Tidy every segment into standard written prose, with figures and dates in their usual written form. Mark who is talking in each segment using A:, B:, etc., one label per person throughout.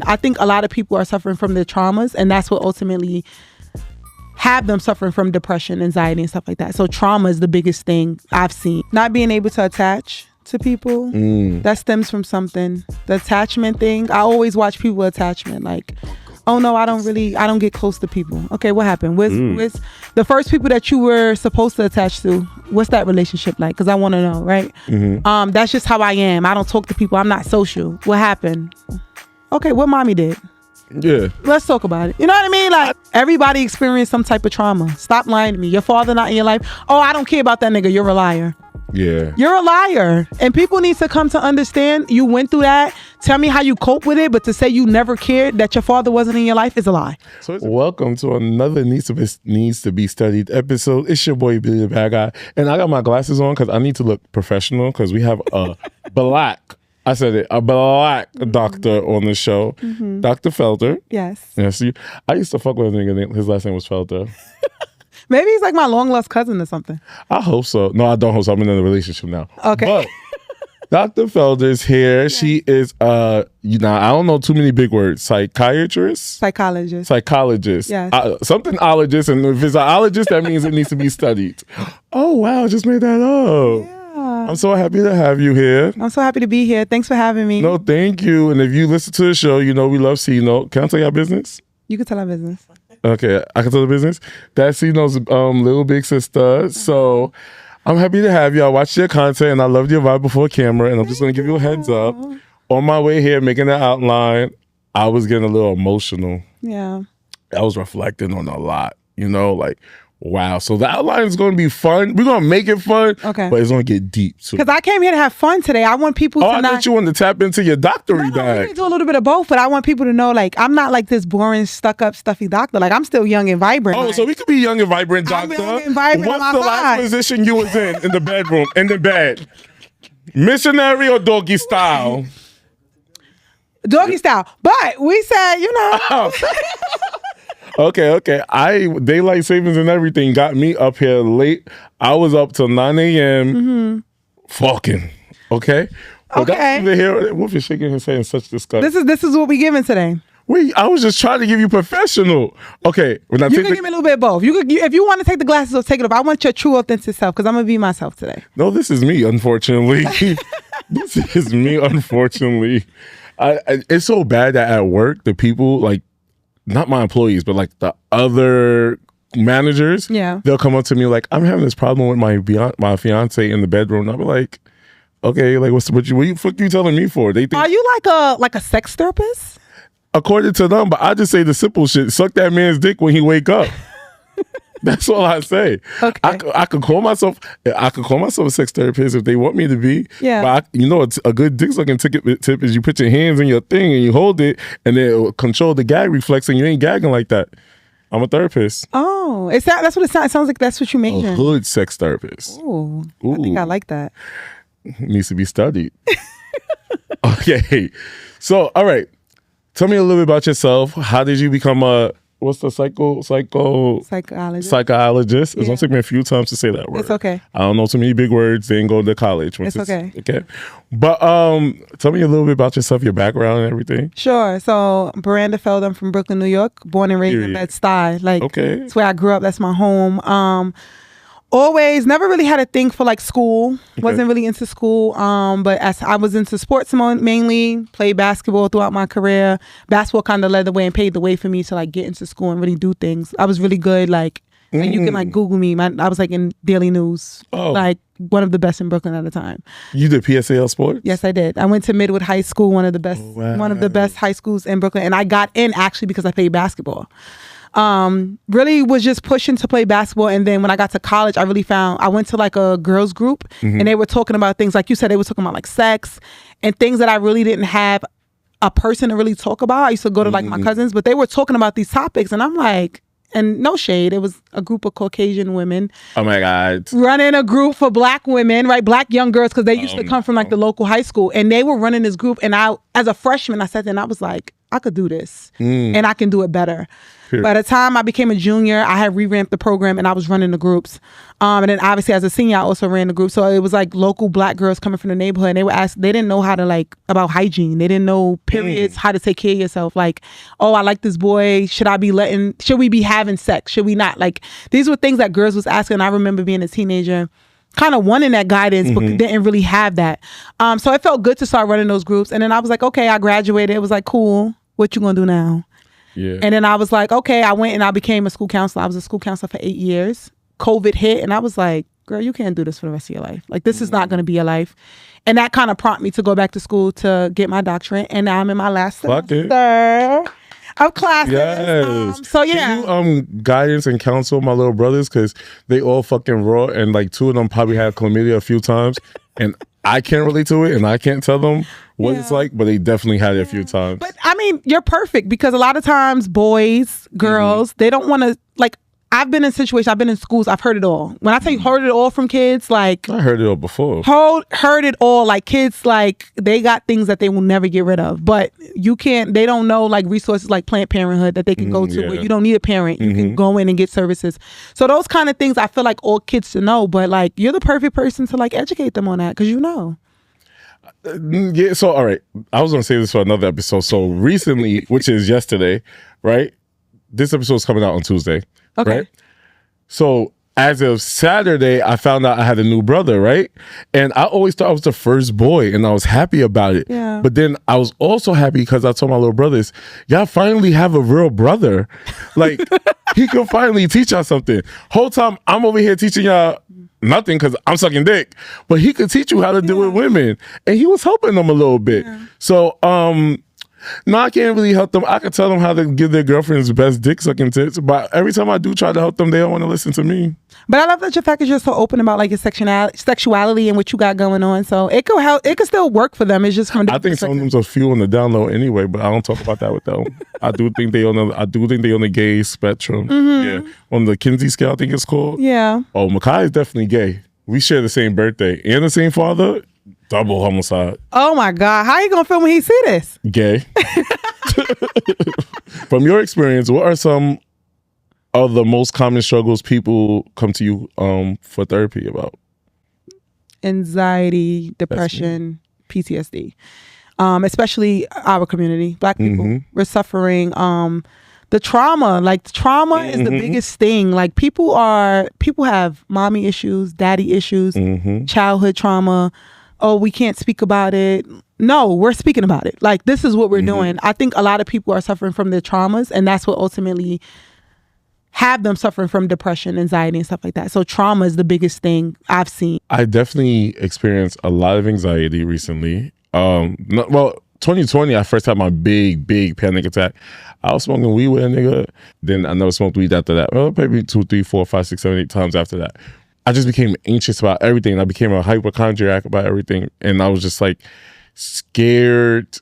A: I think a lot of people are suffering from their traumas, and that's what ultimately have them suffering from depression, anxiety, and stuff like that. So trauma is the biggest thing I've seen. Not being able to attach to people, that stems from something. The attachment thing, I always watch people attachment. Like, oh no, I don't get close to people. Okay, what happened? Where's the first people that you were supposed to attach to? What's that relationship like? Because I want to know, right? That's just how I am. I don't talk to people. I'm not social. What happened? Okay, what mommy did?
B: Yeah.
A: Let's talk about it. You know what I mean? Like, everybody experienced some type of trauma. Stop lying to me. Your father not in your life. Oh, I don't care about that nigga. You're a liar.
B: Yeah.
A: You're a liar. And people need to come to understand you went through that. Tell me how you cope with it. But to say you never cared that your father wasn't in your life is a lie.
B: So welcome to another needs to be studied episode. It's your boy Billy the Bad Guy. And I got my glasses on because I need to look professional because we have a a black doctor on the show. Dr. Felder.
A: Yes.
B: Yes. I used to fuck with a nigga. His last name was Felder.
A: Maybe he's like my long lost cousin or something.
B: I hope so. No, I don't hope so. I'm in a relationship now.
A: Okay.
B: But Dr. Felder is here. Yes. She is, I don't know too many big words. Psychologist.
A: Yes.
B: Something ologist. And if it's an ologist, that means it needs to be studied. Oh, wow. I just made that up.
A: Yeah.
B: I'm so happy to have you here.
A: I'm so happy to be here. Thanks for having me.
B: No, thank you. And if you listen to the show, you know we love C-Note. Can I tell your business?
A: You can tell our business.
B: Okay, I can tell the business. That's C-Note's little big sister. So I'm happy to have you. I watched your content and I loved your vibe before camera. And I'm just going to give you a heads up. On my way here, making that outline, I was getting a little emotional.
A: Yeah.
B: I was reflecting on a lot, like, wow. So the outline is going to be fun. We're going to make it fun,
A: okay,
B: but it's going to get deep.
A: Because I came here to have fun today. I want people to
B: I thought you wanted to tap into your doctory bag.
A: We can do a little bit of both, but I want people to know, like, I'm not like this boring, stuck-up, stuffy doctor. Like, I'm still young and vibrant.
B: Oh, so we could be young and vibrant, doctor.
A: I'm young and vibrant.
B: What's the last position you was in the bedroom, in the bed? Missionary or doggy style?
A: Doggy style. But we said,
B: Okay. Daylight savings and everything got me up here late. I was up till 9 a.m. Fucking. Okay? But
A: okay.
B: Wolf is shaking his head in such disgust.
A: This is what we giving today.
B: Wait, I was just trying to give you professional. Okay.
A: You can give me a little bit of both. If you want to take the glasses off, take it off. I want your true, authentic self because I'm going to be myself today.
B: No, this is me, unfortunately. This is me, unfortunately. It's so bad that at work, the people, like, not my employees, but like the other managers, they'll come up to me like, I'm having this problem with my fiance in the bedroom. And I'll be like, okay, like what you fuck you telling me for? They think,
A: are you like a sex therapist?
B: According to them, but I just say the simple shit. Suck that man's dick when he wake up. That's all I say.
A: Okay.
B: I could call myself a sex therapist if they want me to be.
A: Yeah.
B: But it's a good dick sucking tip is you put your hands in your thing and you hold it and then it will control the gag reflex and you ain't gagging like that. I'm a therapist.
A: Oh, that's what it sounds. It sounds like that's what you major.
B: A hood sex therapist.
A: Ooh. I think I like that.
B: Needs to be studied. Okay. So, all right. Tell me a little bit about yourself. How did you become what's the psychologist?
A: Psychologist.
B: It's gonna take me a few times to say that word.
A: It's okay.
B: I don't know too many big words. They didn't go to college.
A: It's okay.
B: Okay. But tell me a little bit about yourself, your background and everything.
A: Sure. So Miranda Felder, I'm from Brooklyn, New York, born and raised in Bed-Stuy. Like,
B: okay.
A: That's where I grew up. That's my home. Always never really had a thing for like school. Okay. Wasn't really into school. But as I was into sports mainly, played basketball throughout my career. Basketball kind of led the way and paved the way for me to like get into school and really do things. I was really good. Like, and you can like Google me. I was like in Daily News.
B: Oh.
A: Like one of the best in Brooklyn at the time.
B: You did PSAL sports?
A: Yes, I did. I went to Midwood High School, one of the best high schools in Brooklyn, and I got in actually because I played basketball. Really was just pushing to play basketball. And then when I got to college, I went to like a girls group and they were talking about things like you said, they were talking about like sex and things that I really didn't have a person to really talk about. I used to go to like my cousins, but they were talking about these topics and I'm like, and no shade, it was a group of Caucasian women.
B: Oh my God.
A: Running a group for black women, right? Black young girls, because they used to come from like the local high school and they were running this group. And I, as a freshman, I sat there and I was like, I could do this and I can do it better.
B: Period.
A: By the time I became a junior, I had revamped the program and I was running the groups. And then obviously as a senior, I also ran the group. So it was like local Black girls coming from the neighborhood. And they would ask, they didn't know how to like, about hygiene. They didn't know periods, how to take care of yourself. Like, oh, I like this boy. Should we be having sex? Should we not? Like, these were things that girls was asking. I remember being a teenager, kind of wanting that guidance, but didn't really have that. So it felt good to start running those groups. And then I was like, okay, I graduated. It was like, cool. What you gonna do now?
B: Yeah.
A: And then I was like, okay, I went and I became a school counselor. I was a school counselor for 8 years. COVID hit and I was like, girl, you can't do this for the rest of your life. Like, this is not going to be your life. And that kind of prompted me to go back to school to get my doctorate. And now I'm in my last semester of classes.
B: Yes.
A: So yeah.
B: Can you guidance and counsel my little brothers, because they all fucking raw, and like 2 of them probably had chlamydia a few times, and I can't relate to it, and I can't tell them what it's like, but they definitely had it a few times.
A: But I mean, you're perfect, because a lot of times boys, girls, they don't want to, like, I've been in situations, I've been in schools, I've heard it all. When I tell you heard it all from kids, like...
B: I heard it all before.
A: Heard it all. Like, kids, like, they got things that they will never get rid of. But you can't, they don't know, like, resources like Planned Parenthood that they can go to where you don't need a parent. You can go in and get services. So those kind of things I feel like all kids should know. But, like, you're the perfect person to, like, educate them on that, because you know.
B: Yeah, so, all right. I was going to say this for another episode. So recently, which is yesterday, right? This episode's coming out on Tuesday.
A: Okay.
B: Right? So as of Saturday, I found out I had a new brother, right? And I always thought I was the first boy, and I was happy about it.
A: Yeah.
B: But then I was also happy because I told my little brothers, y'all finally have a real brother. Like, he could finally teach y'all something. Whole time I'm over here teaching y'all nothing because I'm sucking dick. But he could teach you how to deal with women. And he was helping them a little bit. Yeah. So, no, I can't really help them. I could tell them how to give their girlfriends best dick sucking tips, but every time I do try to help them, they don't want to listen to me.
A: But I love that your fact is you're so open about like your sexuality and what you got going on. So it could help. It could still work for them. It's just from
B: I think some of them's a few on the down low anyway, but I don't talk about that with them. I do think they on the gay spectrum. Yeah, on the Kinsey scale, I think it's called.
A: Yeah.
B: Oh, Makai is definitely gay. We share the same birthday and the same father. Double homicide.
A: Oh my God. How are you going to feel when he see this?
B: Gay. From your experience, what are some of the most common struggles people come to you for therapy about?
A: Anxiety, depression, PTSD. Especially our community, Black people. We're suffering the trauma. Like, trauma is the biggest thing. Like, people have mommy issues, daddy issues, childhood trauma. Oh, we can't speak about it. No, we're speaking about it. Like, this is what we're doing. I think a lot of people are suffering from their traumas, and that's what ultimately have them suffering from depression, anxiety, and stuff like that. So trauma is the biggest thing I've seen.
B: I definitely experienced a lot of anxiety recently. 2020, I first had my big panic attack. I was smoking weed with a nigga. Then I never smoked weed after that. Well, maybe 2, 3, 4, 5, 6, 7, 8 times after that. I just became anxious about everything. I became a hypochondriac about everything. And I was just like scared.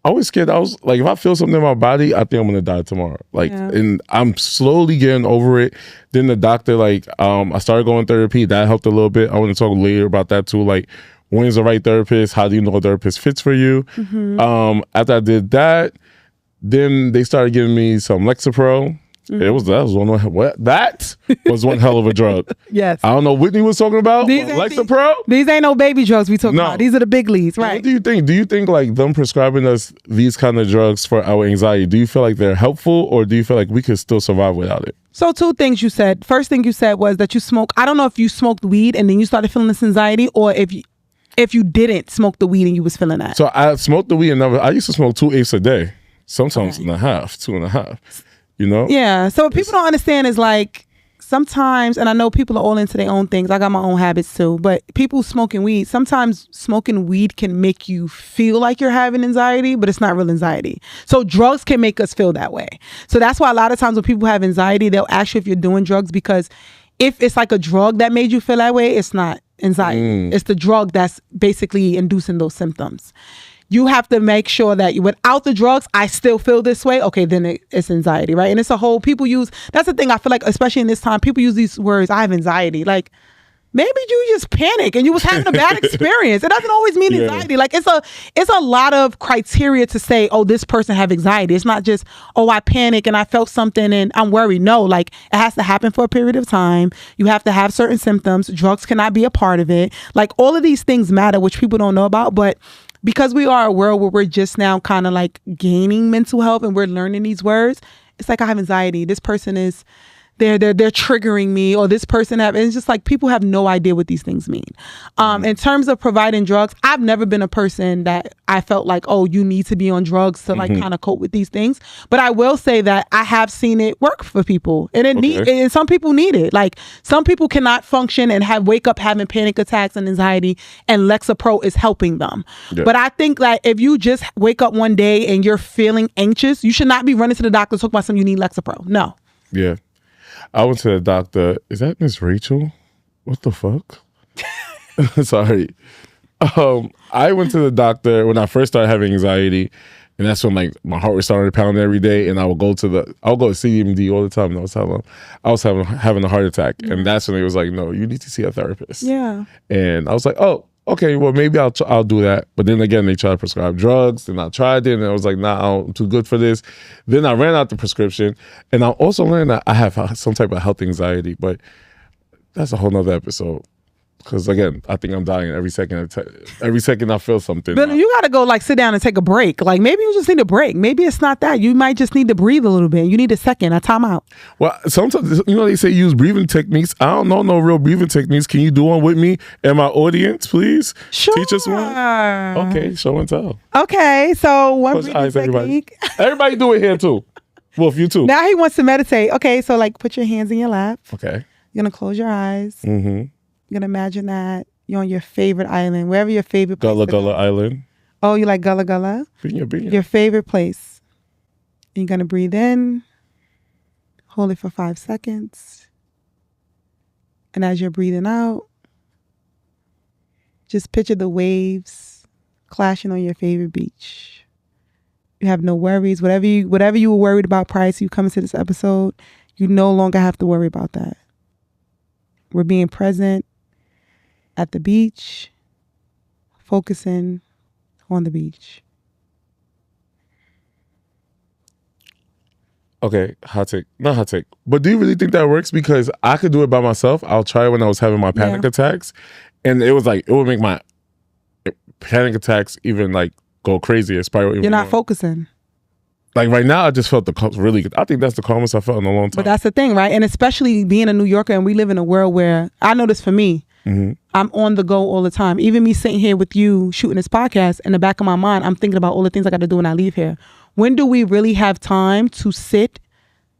B: I was scared. I was like, if I feel something in my body, I think I'm going to die tomorrow. Like, and I'm slowly getting over it. Then the doctor, like, I started going therapy. That helped a little bit. I want to talk later about that too. Like, when is the right therapist? How do you know a therapist fits for you? After I did that, then they started giving me some Lexapro. That was one hell of a drug.
A: Yes.
B: I don't know what Whitney was talking about. Lexapro?
A: These ain't no baby drugs we talking about. These are the big leads, right?
B: What do you think? Do you think like them prescribing us these kind of drugs for our anxiety, do you feel like they're helpful, or do you feel like we could still survive without it?
A: So 2 things you said. First thing you said was that you smoke. I don't know if you smoked weed and then you started feeling this anxiety, or if you didn't smoke the weed and you was feeling that.
B: So I smoked the weed and I used to smoke 2 apes a day. Sometimes 2.5. You know?
A: Yeah. So what people don't understand is like sometimes, and I know people are all into their own things. I got my own habits too. But people smoking weed, sometimes smoking weed can make you feel like you're having anxiety, but it's not real anxiety. So drugs can make us feel that way. So that's why a lot of times when people have anxiety, they'll ask you if you're doing drugs, because if it's like a drug that made you feel that way, it's not anxiety. It's the drug that's basically inducing those symptoms. You have to make sure that without the drugs, I still feel this way. Okay, then it's anxiety, right? And it's a whole, people use, that's the thing I feel like, especially in this time, people use these words, I have anxiety. Like, maybe you just panic and you was having a bad experience. It doesn't always mean anxiety. Like it's a lot of criteria to say, oh, this person have anxiety. It's not just, oh, I panic and I felt something and I'm worried. No, like it has to happen for a period of time. You have to have certain symptoms. Drugs cannot be a part of it. Like all of these things matter, which people don't know about. But because we are a world where we're just now kind of like gaining mental health and we're learning these words, it's like I have anxiety. This person is they're triggering me, or this person and it's just like people have no idea what these things mean. In terms of providing drugs, I've never been a person that I felt like, oh, you need to be on drugs to like kind of cope with these things. But I will say that I have seen it work for people, and and some people need it. Like some people cannot function and wake up having panic attacks and anxiety, and Lexapro is helping them. Yeah. But I think that if you just wake up one day and you're feeling anxious, you should not be running to the doctor to talk about something you need Lexapro. No.
B: Yeah. I went to the doctor. Is that Miss Rachel? What the fuck? Sorry. I went to the doctor when I first started having anxiety, and that's when like my heart was starting to pound every day, and I would go to CMD all the time. And I was having a heart attack, and that's when it was like, no, you need to see a therapist.
A: Yeah.
B: And I was like, oh, okay, well maybe I'll do that. But then again, they tried to prescribe drugs, and I tried it, and I was like, nah, I'm too good for this. Then I ran out the prescription, and I also learned that I have some type of health anxiety, but that's a whole nother episode. Because again, I think I'm dying every second. Every second I feel something.
A: But you got to go like sit down and take a break. Like maybe you just need a break. Maybe it's not that. You might just need to breathe a little bit. You need a time out.
B: Well, sometimes, they say use breathing techniques. I don't know no real breathing techniques. Can you do one with me and my audience, please?
A: Sure.
B: Teach us one. Okay, show and tell.
A: Okay, so one breathing technique.
B: Everybody do it here too. Wolf, you too.
A: Now he wants to meditate. Okay, so like put your hands in your lap.
B: Okay.
A: You're going to close your eyes. Mm-hmm. You're going to imagine that you're on your favorite island, wherever your favorite place.
B: Gullah Island.
A: Oh, you like Gullah Gullah? Your favorite place. You're going to breathe in, hold it for 5 seconds. And as you're breathing out, just picture the waves clashing on your favorite beach. You have no worries. Whatever you were worried about prior to you coming to this episode, you no longer have to worry about that. We're being present at the beach, focusing on the beach.
B: Okay, not hot take. But do you really think that works? Because I could do it by myself. I'll try it when I was having my panic attacks. And it was like, it would make my panic attacks even like go crazy. You're
A: not focusing.
B: Like right now, I just felt really good. I think that's the calmest I felt in a long time.
A: But that's the thing, right? And especially being a New Yorker, and we live in a world where, I know this for me, I'm on the go all the time. Even me sitting here with you shooting this podcast, in the back of my mind, I'm thinking about all the things I got to do when I leave here. When do we really have time to sit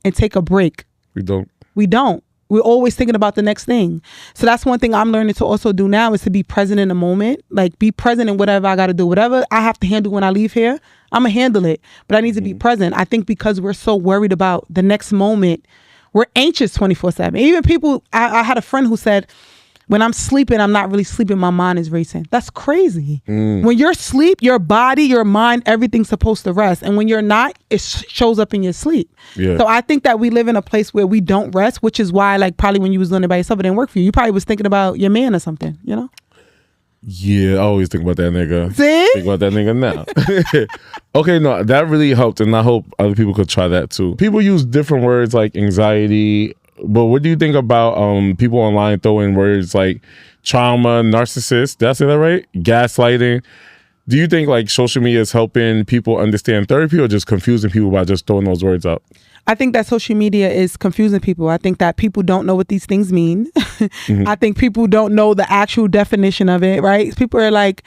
A: and take a break?
B: We don't.
A: We're always thinking about the next thing. So that's one thing I'm learning to also do now, is to be present in the moment. Like be present in whatever I got to do. Whatever I have to handle when I leave here, I'm going to handle it. But I need to be present. I think because we're so worried about the next moment, we're anxious 24/7. Even people, I had a friend who said, when I'm sleeping, I'm not really sleeping. My mind is racing. That's crazy. When you're asleep, your body, your mind, everything's supposed to rest. And when you're not, it shows up in your sleep. Yeah. So I think that we live in a place where we don't rest, which is why, like, probably when you was doing it by yourself, it didn't work for you. You probably was thinking about your man or something, you know?
B: Yeah, I always think about that nigga.
A: See?
B: Think about that nigga now. Okay, no, that really helped. And I hope other people could try that too. People use different words like anxiety. But what do you think about people online throwing words like trauma, narcissist? Did I say that right? Gaslighting. Do you think like social media is helping people understand therapy, or just confusing people by just throwing those words out?
A: I think that social media is confusing people. I think that people don't know what these things mean. I think people don't know the actual definition of it, right? People are like,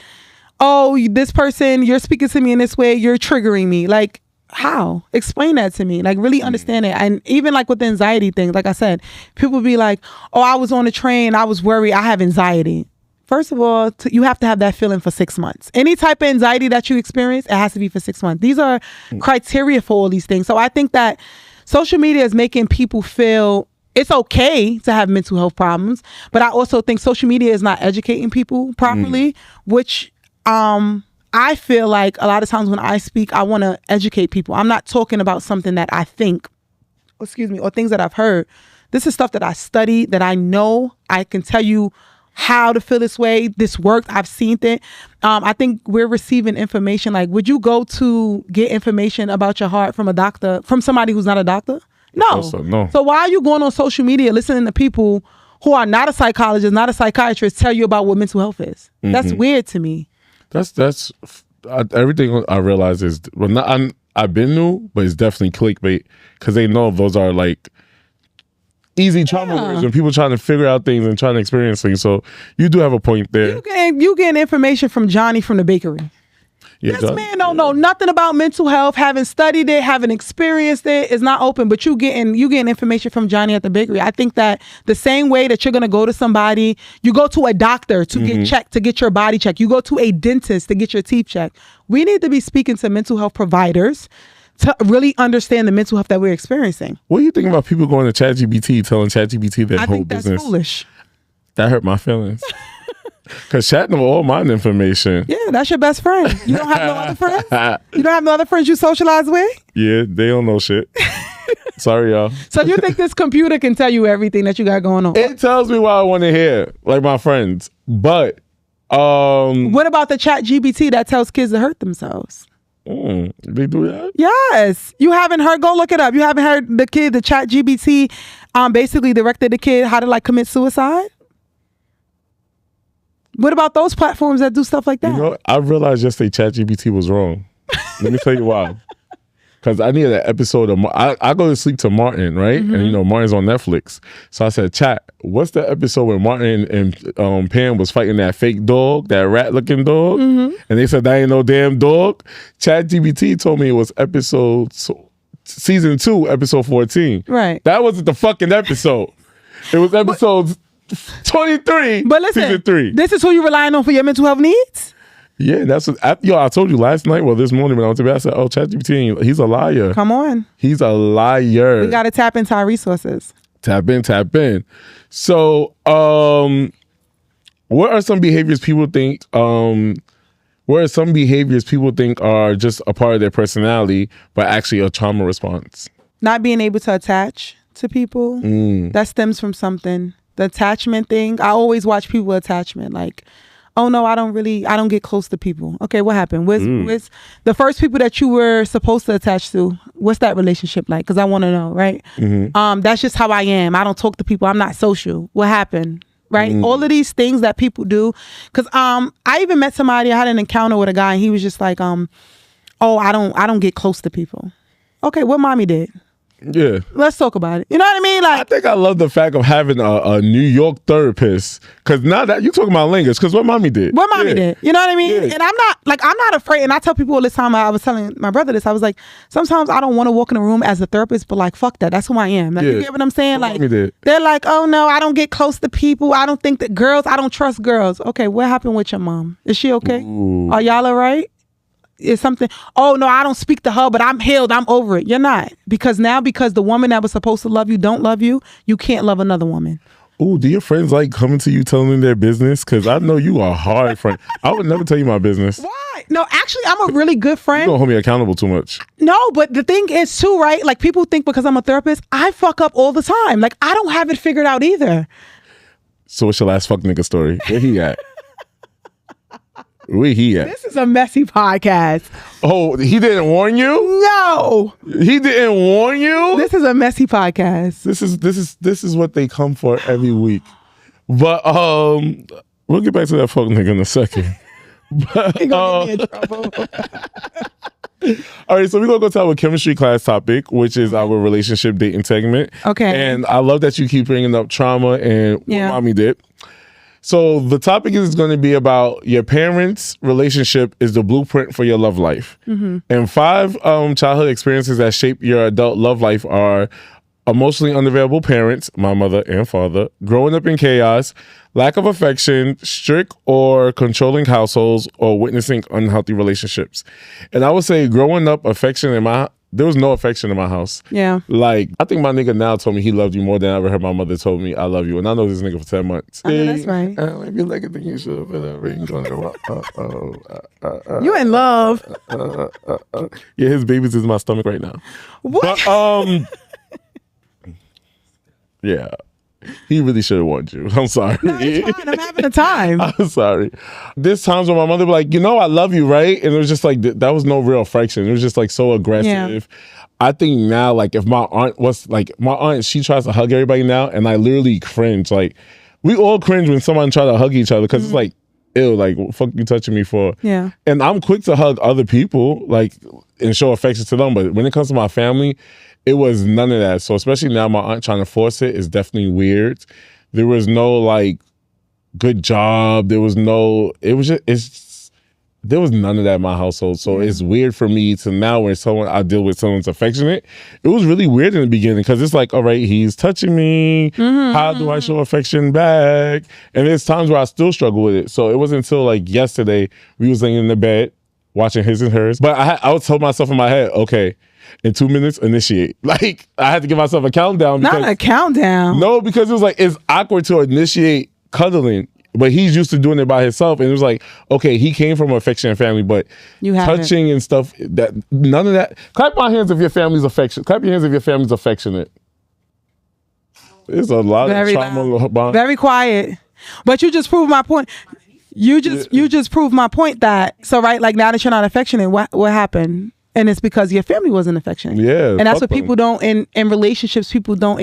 A: oh, this person, you're speaking to me in this way, you're triggering me. Like, how? Explain that to me. Like, really understand it. And even like with the anxiety thing, like I said, people be like, oh, I was on a train, I was worried, I have anxiety. First of all, you have to have that feeling for 6 months. Any type of anxiety that you experience, it has to be for 6 months. These are criteria for all these things. So I think that social media is making people feel it's okay to have mental health problems. But I also think social media is not educating people properly, which I feel like a lot of times when I speak, I want to educate people. I'm not talking about something that I think, or things that I've heard. This is stuff that I studied, that I know. I can tell you how to feel this way. This worked. I've seen it. I think we're receiving information. Like, would you go to get information about your heart from a doctor, from somebody who's not a doctor? No.
B: No.
A: So why are you going on social media listening to people who are not a psychologist, not a psychiatrist, tell you about what mental health is? That's weird to me.
B: That's everything I realize is, well, I've been new, but it's definitely clickbait because they know those are like easy trauma words when people trying to figure out things and trying to experience things. So you do have a point there.
A: You getting information from Johnny from the bakery.
B: Yeah,
A: This man don't know nothing about mental health, haven't studied it, haven't experienced it, is not open, but you getting information from Johnny at the bakery. I think that the same way that you're going to go to somebody, you go to a doctor to get checked, to get your body checked, you go to a dentist to get your teeth checked. We need to be speaking to mental health providers to really understand the mental health that we're experiencing.
B: What do you think about people going to ChatGPT, telling ChatGPT their whole business?
A: I think that's foolish.
B: That hurt my feelings. Because chat know all my information.
A: Yeah, that's your best friend. You don't have no other friends? You don't have no other friends you socialize with?
B: Yeah, they don't know shit. Sorry, y'all.
A: So you think this computer can tell you everything that you got going on?
B: It tells me what I want to hear, like my friends. But
A: what about the ChatGPT that tells kids to hurt themselves?
B: They do that?
A: Yes. You haven't heard, go look it up. You haven't heard the ChatGPT basically directed the kid how to like commit suicide? What about those platforms that do stuff like that?
B: You know, I realized yesterday ChatGPT was wrong. Let me tell you why. Because I needed an episode of, I go to sleep to Martin, right? And you know, Martin's on Netflix. So I said, chat, what's the episode where Martin and Pam was fighting that fake dog, that rat looking dog? And they said, that ain't no damn dog. ChatGPT told me it was season 2, episode 14.
A: Right.
B: That wasn't the fucking episode. It was episode 23.
A: But listen,
B: season 3.
A: This is who you're relying on for your mental health needs?
B: Yeah, that's what I told you last night. Well, this morning when I went to bed, I said, "Oh, ChatGPT, he's a liar.
A: Come on,
B: he's a liar.
A: We got to tap into our resources.
B: Tap in. So, what are some behaviors people think? What are some behaviors people think are just a part of their personality, but actually a trauma response?
A: Not being able to attach to people. That stems from something. The attachment thing. I always watch people attachment like. Oh no, I don't get close to people. Okay, what happened? What's the first people that you were supposed to attach to? What's that relationship like? Because I want to know, right? That's just how I am. I don't talk to people. I'm not social. What happened? Right? All of these things that people do. Because I even met somebody. I had an encounter with a guy, and he was just like, oh, I don't get close to people. Okay, what mommy did?
B: Yeah.
A: Let's talk about it. You know what I mean? Like,
B: I think I love the fact of having a New York therapist. Because now that you're talking about language, because what mommy did.
A: What mommy did. You know what I mean?
B: Yeah.
A: And I'm not afraid. And I tell people all this time, I was telling my brother this, I was like, sometimes I don't want to walk in a room as a therapist, but like, fuck that. That's who I am. Like, you get what I'm saying?
B: What
A: like,
B: mommy did.
A: They're like, oh no, I don't get close to people. I don't think that I don't trust girls. Okay, what happened with your mom? Is she okay?
B: Ooh.
A: Are y'all all right? Is something, oh no, I don't speak to her, but I'm healed, I'm over it. You're not. Because the woman that was supposed to love you don't love you, you can't love another woman.
B: Ooh, do your friends like coming to you telling them their business? Because I know you are a hard friend. I would never tell you my business.
A: Why? No, actually, I'm a really good friend.
B: You don't hold me accountable too much.
A: No, but the thing is too, right? Like people think because I'm a therapist, I fuck up all the time. Like I don't have it figured out either.
B: So what's your last fuck nigga story? Where he at? Where he at? This
A: is a messy podcast.
B: Oh, he didn't warn you?
A: No.
B: He didn't warn you?
A: This is a messy podcast.
B: This is what they come for every week. But we'll get back to that fuck nigga in a second. But,
A: he gonna get me in trouble.
B: All right, so we're gonna go to our chemistry class topic, which is our relationship dating segment.
A: Okay.
B: And I love that you keep bringing up trauma and what mommy did. So the topic is going to be about your parents' relationship is the blueprint for your love life. And 5 childhood experiences that shape your adult love life are emotionally unavailable parents, my mother and father, growing up in chaos, lack of affection, strict or controlling households, or witnessing unhealthy relationships. And I would say growing up, there was no affection in my house.
A: Yeah.
B: Like, I think my nigga now told me he loved you more than I ever heard my mother told me I love you. And I know this nigga for 10 months.
A: I know that's right.
B: Maybe like I think you should have put a ring on it.
A: You in love.
B: Yeah, his baby's in my stomach right now.
A: What?
B: But, yeah. He really should have warned you. I'm sorry.
A: No, it's fine. I'm having a time.
B: I'm sorry. There's times when my mother be like, I love you, right? And it was just like, that was no real affection. It was just like so aggressive. Yeah. I think now, like if my aunt, she tries to hug everybody now, and I literally cringe. Like we all cringe when someone try to hug each other because it's like, ew, like what the fuck you touching me for?
A: Yeah.
B: And I'm quick to hug other people, like, and show affection to them. But when it comes to my family, it was none of that. So especially now my aunt trying to force it is definitely weird. There was no like good job. There was no, there was none of that in my household. So it's weird for me to now when I deal with someone's affectionate. It was really weird in the beginning because it's like, all right, he's touching me. How do I show affection back? And there's times where I still struggle with it. So it wasn't until like yesterday we was laying in the bed watching his and hers. But I would tell myself in my head, okay, in 2 minutes, initiate. Like I had to give myself a countdown.
A: Not a countdown.
B: No, because it was like, it's awkward to initiate cuddling. But he's used to doing it by himself. And it was like, okay, he came from an affectionate family, but touching and stuff, that none of that. Clap my hands if your family's affectionate. Clap your hands if your family's affectionate. There's a lot of trauma.
A: Very quiet. But you just proved my point. You just proved my point that, so right, like now that you're not affectionate, what happened? And it's because your family wasn't affectionate.
B: Yeah.
A: And that's what people don't, in relationships, people don't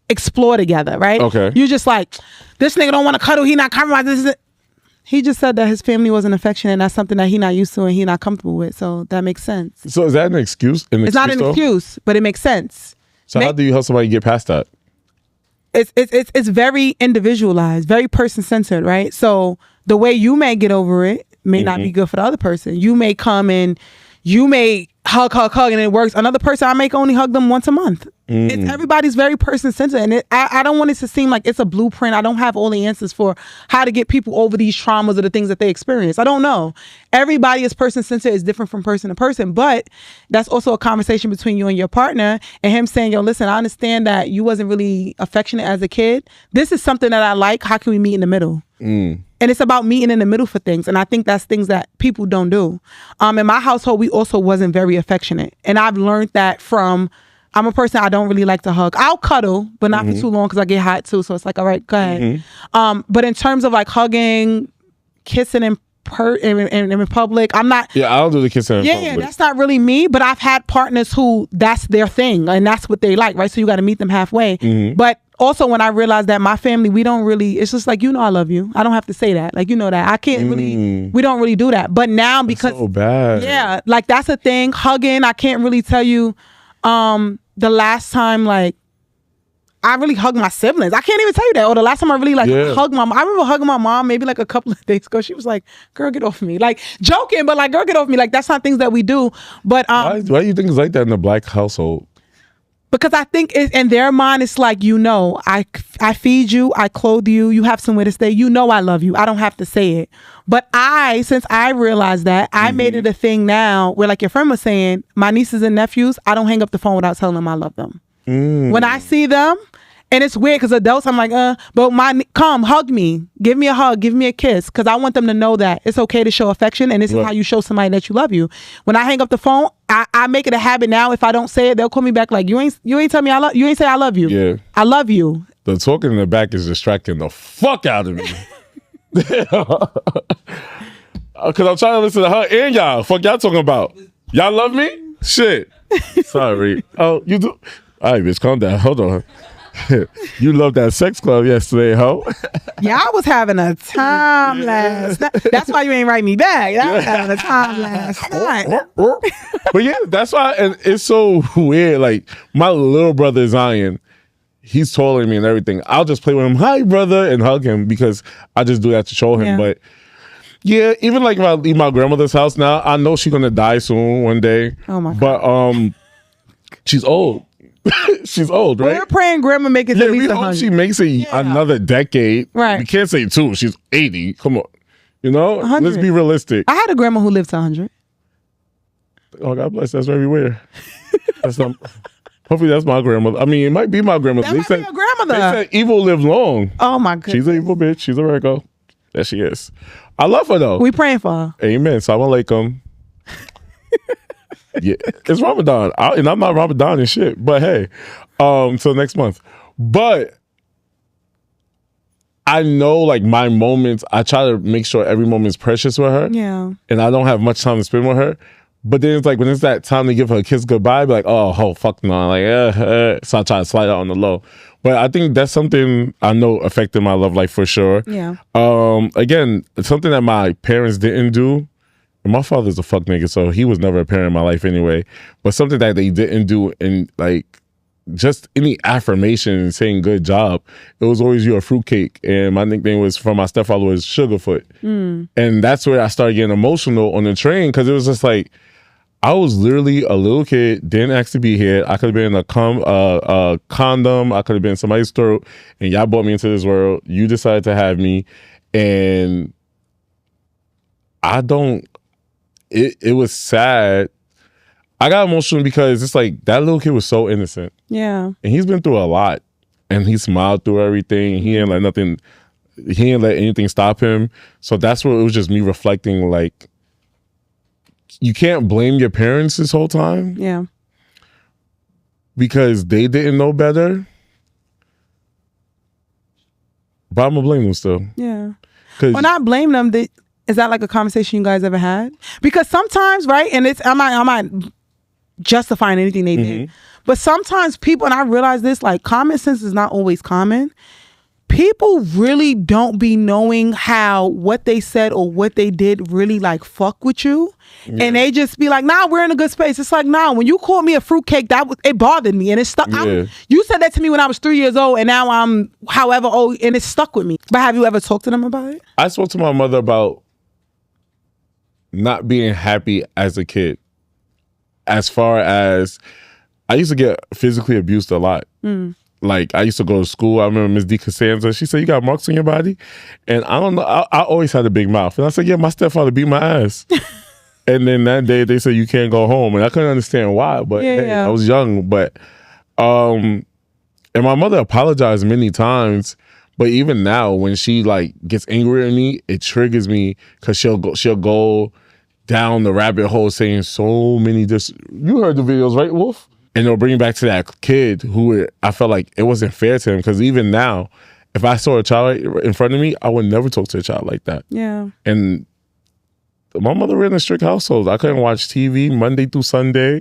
A: explore together, right?
B: Okay.
A: You just like, this nigga don't want to cuddle, he not compromising. He just said that his family wasn't affectionate, and that's something that he not used to and he not comfortable with. So that makes sense.
B: So is that an excuse?
A: It's not an excuse, but it makes sense.
B: So how do you help somebody get past that?
A: It's very individualized, very person-centered, right? So the way you may get over it may not be good for the other person. You may come and you may hug, and it works. Another person, I may only hug them once a month. Everybody's very person-centered, and I don't want it to seem like it's a blueprint. I don't have all the answers for how to get people over these traumas or the things that they experience. I don't know. Everybody is person-centered, is different from person to person, but that's also a conversation between you and your partner, and him saying, yo, listen, I understand that you wasn't really affectionate as a kid. This is something that I like. How can we meet in the middle? And it's about meeting in the middle for things. And I think that's things that people don't do. In my household, we also wasn't very affectionate. And I've learned that from, I'm a person, I don't really like to hug. I'll cuddle, but not for too long because I get hot too. So it's like, all right, go ahead. But in terms of like hugging, kissing in public, I'm not.
B: Yeah, I don't do the kissing in public.
A: Yeah, that's not really me. But I've had partners who that's their thing and that's what they like, right? So you got to meet them halfway. But also when I realized that my family, we don't really, it's just like, I love you. I don't have to say that. Like, that. I can't really, we don't really do that. But now because.
B: That's so bad.
A: Yeah, like that's a thing. Hugging, I can't really tell you the last time like I really hugged my siblings. I can't even tell you that. Or the last time I really hugged my mom. I remember hugging my mom maybe like a couple of days ago. She was like, girl, get off me. Like joking, but like, girl, get off me. Like that's not things that we do. But
B: why do you think it's like that in a Black household?
A: Because I think in their mind, it's like, I feed you, I clothe you, you have somewhere to stay. I love you. I don't have to say it. But since I realized that, I made it a thing now where like your friend was saying, my nieces and nephews, I don't hang up the phone without telling them I love them. When I see them, and it's weird because adults, I'm like, but come hug me, give me a hug, give me a kiss, because I want them to know that it's okay to show affection, and this is how you show somebody that you love you. When I hang up the phone, I make it a habit now. If I don't say it, they'll call me back like, you ain't tell me you ain't say I love you.
B: Yeah,
A: I love you.
B: The talking in the back is distracting the fuck out of me. Because I'm trying to listen to her and y'all. Fuck y'all talking about? Y'all love me? Shit. Sorry. Oh, you do? All right, bitch, calm down. Hold on. You loved that sex club yesterday, ho.
A: Yeah, I was having a time last night. That's why you ain't write me back. I was having a time last night.
B: But yeah, that's why, and it's so weird. Like, my little brother, Zion, he's taller than me and everything. I'll just play with him, hi, brother, and hug him because I just do that to show him. Yeah. But yeah, even like if I leave my grandmother's house now, I know she's going to die soon one day.
A: Oh, my God.
B: But she's old. She's old, right?
A: We're praying grandma make it to at least 100.
B: Hope she makes it another decade.
A: Right.
B: We can't say 2. She's 80. Come on.
A: 100.
B: Let's be realistic.
A: I had a grandma who lived to 100.
B: Oh, God bless. That's very weird. Hopefully that's my grandmother. I mean, it might be my grandmother.
A: That might be your grandmother.
B: They said evil live long.
A: Oh, my goodness.
B: She's an evil bitch. She's a Virgo. There she is. I love her, though.
A: We praying for her.
B: Amen. Salam alaikum. Yeah, it's Ramadan, and I'm not Ramadan and shit. But hey, till next month. But I know like my moments, I try to make sure every moment is precious with her.
A: Yeah.
B: And I don't have much time to spend with her. But then it's like when it's that time to give her a kiss goodbye, be like, oh fuck no. Like, so I try to slide out on the low. But I think that's something I know affected my love life for sure.
A: Yeah.
B: Again, something that my parents didn't do. And my father's a fuck nigga, so he was never a parent in my life anyway. But something that they didn't do, and like just any affirmation and saying good job, it was always you a fruitcake. And my nickname was from my stepfather was Sugarfoot. And that's where I started getting emotional on the train, because it was just like, I was literally a little kid, didn't ask to be here. I could have been a condom. I could have been somebody's throat. And y'all brought me into this world. You decided to have me. And it was sad. I got emotional because it's like that little kid was so innocent.
A: Yeah.
B: And he's been through a lot. And he smiled through everything. He didn't let anything stop him. So that's what it was, just me reflecting, like, you can't blame your parents this whole time.
A: Yeah.
B: Because they didn't know better. But I'm gonna blame them still.
A: Yeah. When I blame them, is that like a conversation you guys ever had? Because sometimes, right, and I'm not justifying anything they did, but sometimes people, and I realize this, like, common sense is not always common. People really don't be knowing how what they said or what they did really like fuck with you. Yeah. And they just be like, nah, we're in a good space. It's like, nah, when you called me a fruitcake, it bothered me and it stuck.
B: Yeah.
A: You said that to me when I was 3 years old and now I'm however old and it stuck with me. But have you ever talked to them about it?
B: I spoke to my mother about not being happy as a kid. As far as I used to get physically abused a lot. Like, I used to go to school. I remember Miss D. Cassandra. She said, you got marks on your body? And I don't know. I always had a big mouth. And I said, yeah, my stepfather beat my ass. And then that day, they said, you can't go home. And I couldn't understand why. But hey, I was young. But, and my mother apologized many times. But even now, when she, like, gets angry at me, it triggers me. Because she'll go down the rabbit hole saying so many you heard the videos, right, Wolf? And it'll bring me back to that kid who I felt like it wasn't fair to him. Because even now, if I saw a child in front of me, I would never talk to a child like that.
A: Yeah. And
B: my mother ran a strict household. I couldn't watch TV Monday through Sunday.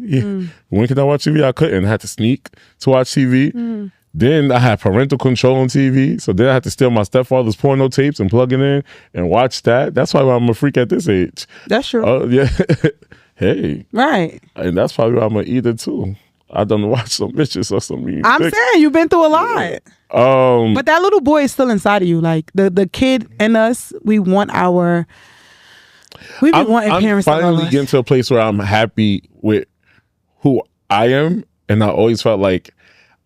B: When could I watch TV? I couldn't. I had to sneak to watch TV. Then I had parental control on TV. So then I had to steal my stepfather's porno tapes and plug it in and watch that. That's why I'm a freak at this age.
A: That's true.
B: Yeah. Hey.
A: Right.
B: And that's probably why I'm an eater too. I done watch some bitches or something.
A: I'm saying you've been through a lot. But that little boy is still inside of you. Like the kid in us, we want wanting parents.
B: I'm finally getting to a place where I'm happy with who I am, and I always felt like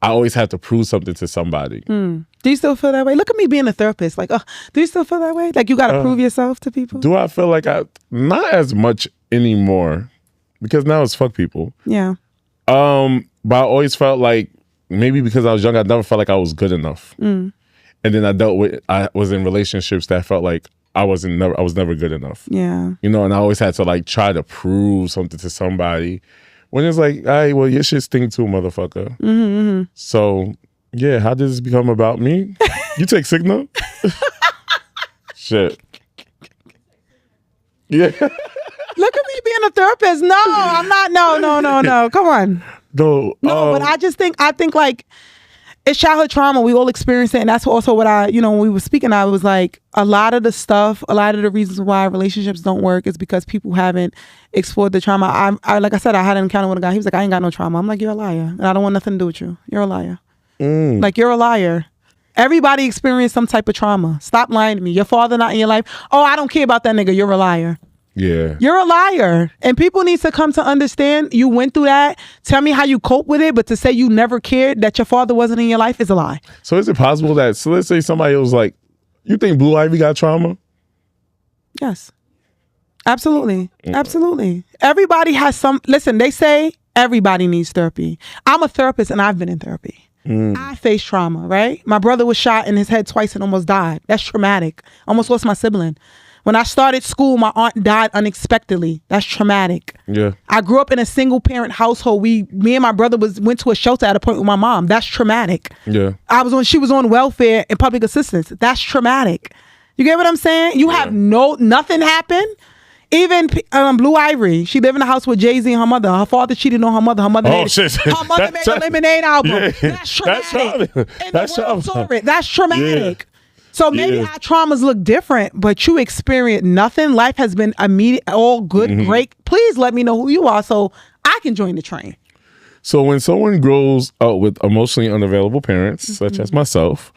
B: I always have to prove something to somebody.
A: Do you still feel that way? Look at me being a therapist. Like, do you still feel that way? Like you got to prove yourself to people?
B: Do I feel like not as much anymore, because now it's fuck people.
A: Yeah.
B: But I always felt like maybe because I was young, I never felt like I was good enough. And then I was in relationships that felt like I was never good enough.
A: Yeah.
B: You know, and I always had to like try to prove something to somebody. When it's like, all right, well, your shit stink too, motherfucker. So yeah, how did this become about me? You take Cigna? Shit. Yeah.
A: Look at me being a therapist. No, I'm not. No. Come on.
B: No,
A: but I think like it's childhood trauma. We all experience it. And that's also what when we were speaking, I was like, a lot of the reasons why relationships don't work is because people haven't explored the trauma. I like I said, I had an encounter with a guy. He was like, I ain't got no trauma. I'm like, you're a liar. And I don't want nothing to do with you. You're a liar. Like, you're a liar. Everybody experienced some type of trauma. Stop lying to me. Your father not in your life. Oh, I don't care about that nigga. You're a liar.
B: Yeah.
A: You're a liar. And people need to come to understand you went through that. Tell me how you cope with it. But to say you never cared that your father wasn't in your life is a lie.
B: So is it possible that, so let's say somebody was like, you think Blue Ivy got trauma?
A: Yes. Absolutely. Absolutely. Everybody has listen, they say everybody needs therapy. I'm a therapist and I've been in therapy. I faced trauma, right? My brother was shot in his head twice and almost died. That's traumatic. Almost lost my sibling. When I started school, my aunt died unexpectedly. That's traumatic.
B: Yeah.
A: I grew up in a single parent household. Me and my brother went to a shelter at a point with my mom. That's traumatic.
B: Yeah.
A: She was on welfare and public assistance. That's traumatic. You get what I'm saying? You have nothing happened. Even Blue Ivory, she lived in a house with Jay-Z and her mother. Her father cheated on her mother. Her mother made a Lemonade album.
B: Yeah.
A: That's traumatic.
B: That's
A: That's traumatic. So maybe our traumas look different, but you experience nothing. Life has been immediate, all good, great. Please let me know who you are so I can join the train.
B: So when someone grows up with emotionally unavailable parents, such as myself,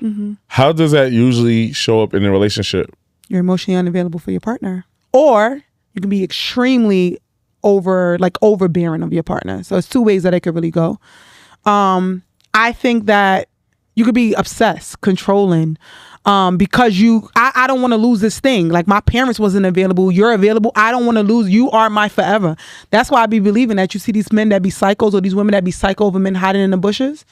B: how does that usually show up in a relationship?
A: You're emotionally unavailable for your partner. Or you can be extremely overbearing of your partner. So it's two ways that it could really go. I think that you could be obsessed, controlling, because I don't want to lose this thing. Like my parents wasn't available. You're available. I don't want to lose. You are my forever. That's why I be believing that you see these men that be psychos or these women that be psycho over men hiding in the bushes.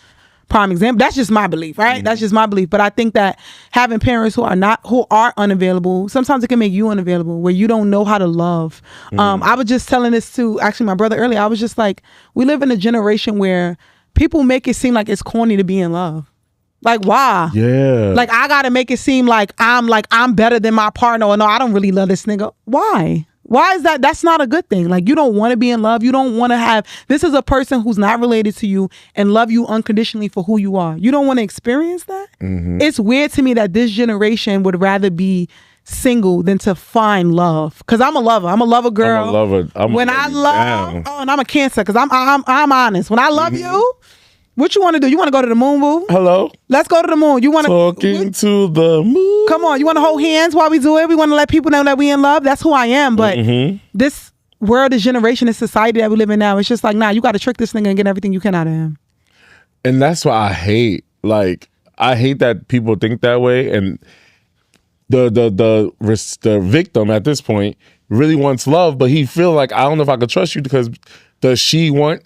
A: Prime example. That's just my belief, right? That's just my belief. But I think that having parents who are unavailable, sometimes it can make you unavailable, where you don't know how to love. I was just telling this to actually my brother earlier. I was just like, we live in a generation where people make it seem like it's corny to be in love. Like, why?
B: Yeah.
A: Like, I gotta make it seem like I'm better than my partner, or no, I don't really love this nigga. Why? Why is that? That's not a good thing. Like, you don't want to be in love. You don't want to have, this is a person who's not related to you and love you unconditionally for who you are. You don't want to experience that? It's weird to me that this generation would rather be single than to find love. Because I'm a lover. I'm a lover girl.
B: I'm a lover.
A: And I'm a Cancer, because I'm honest. When I love you, what you want to do? You want to go to the moon, boo?
B: Hello?
A: Let's go to the moon. You want to
B: talking to the moon?
A: Come on. You want to hold hands while we do it? We want to let people know that we in love. That's who I am. But this world, this generation, this society that we live in now, it's just like, nah, you got to trick this nigga and get everything you can out of him.
B: And that's what I hate. Like, I hate that people think that way. And the victim at this point really wants love, but he feel like, I don't know if I could trust you, because does she want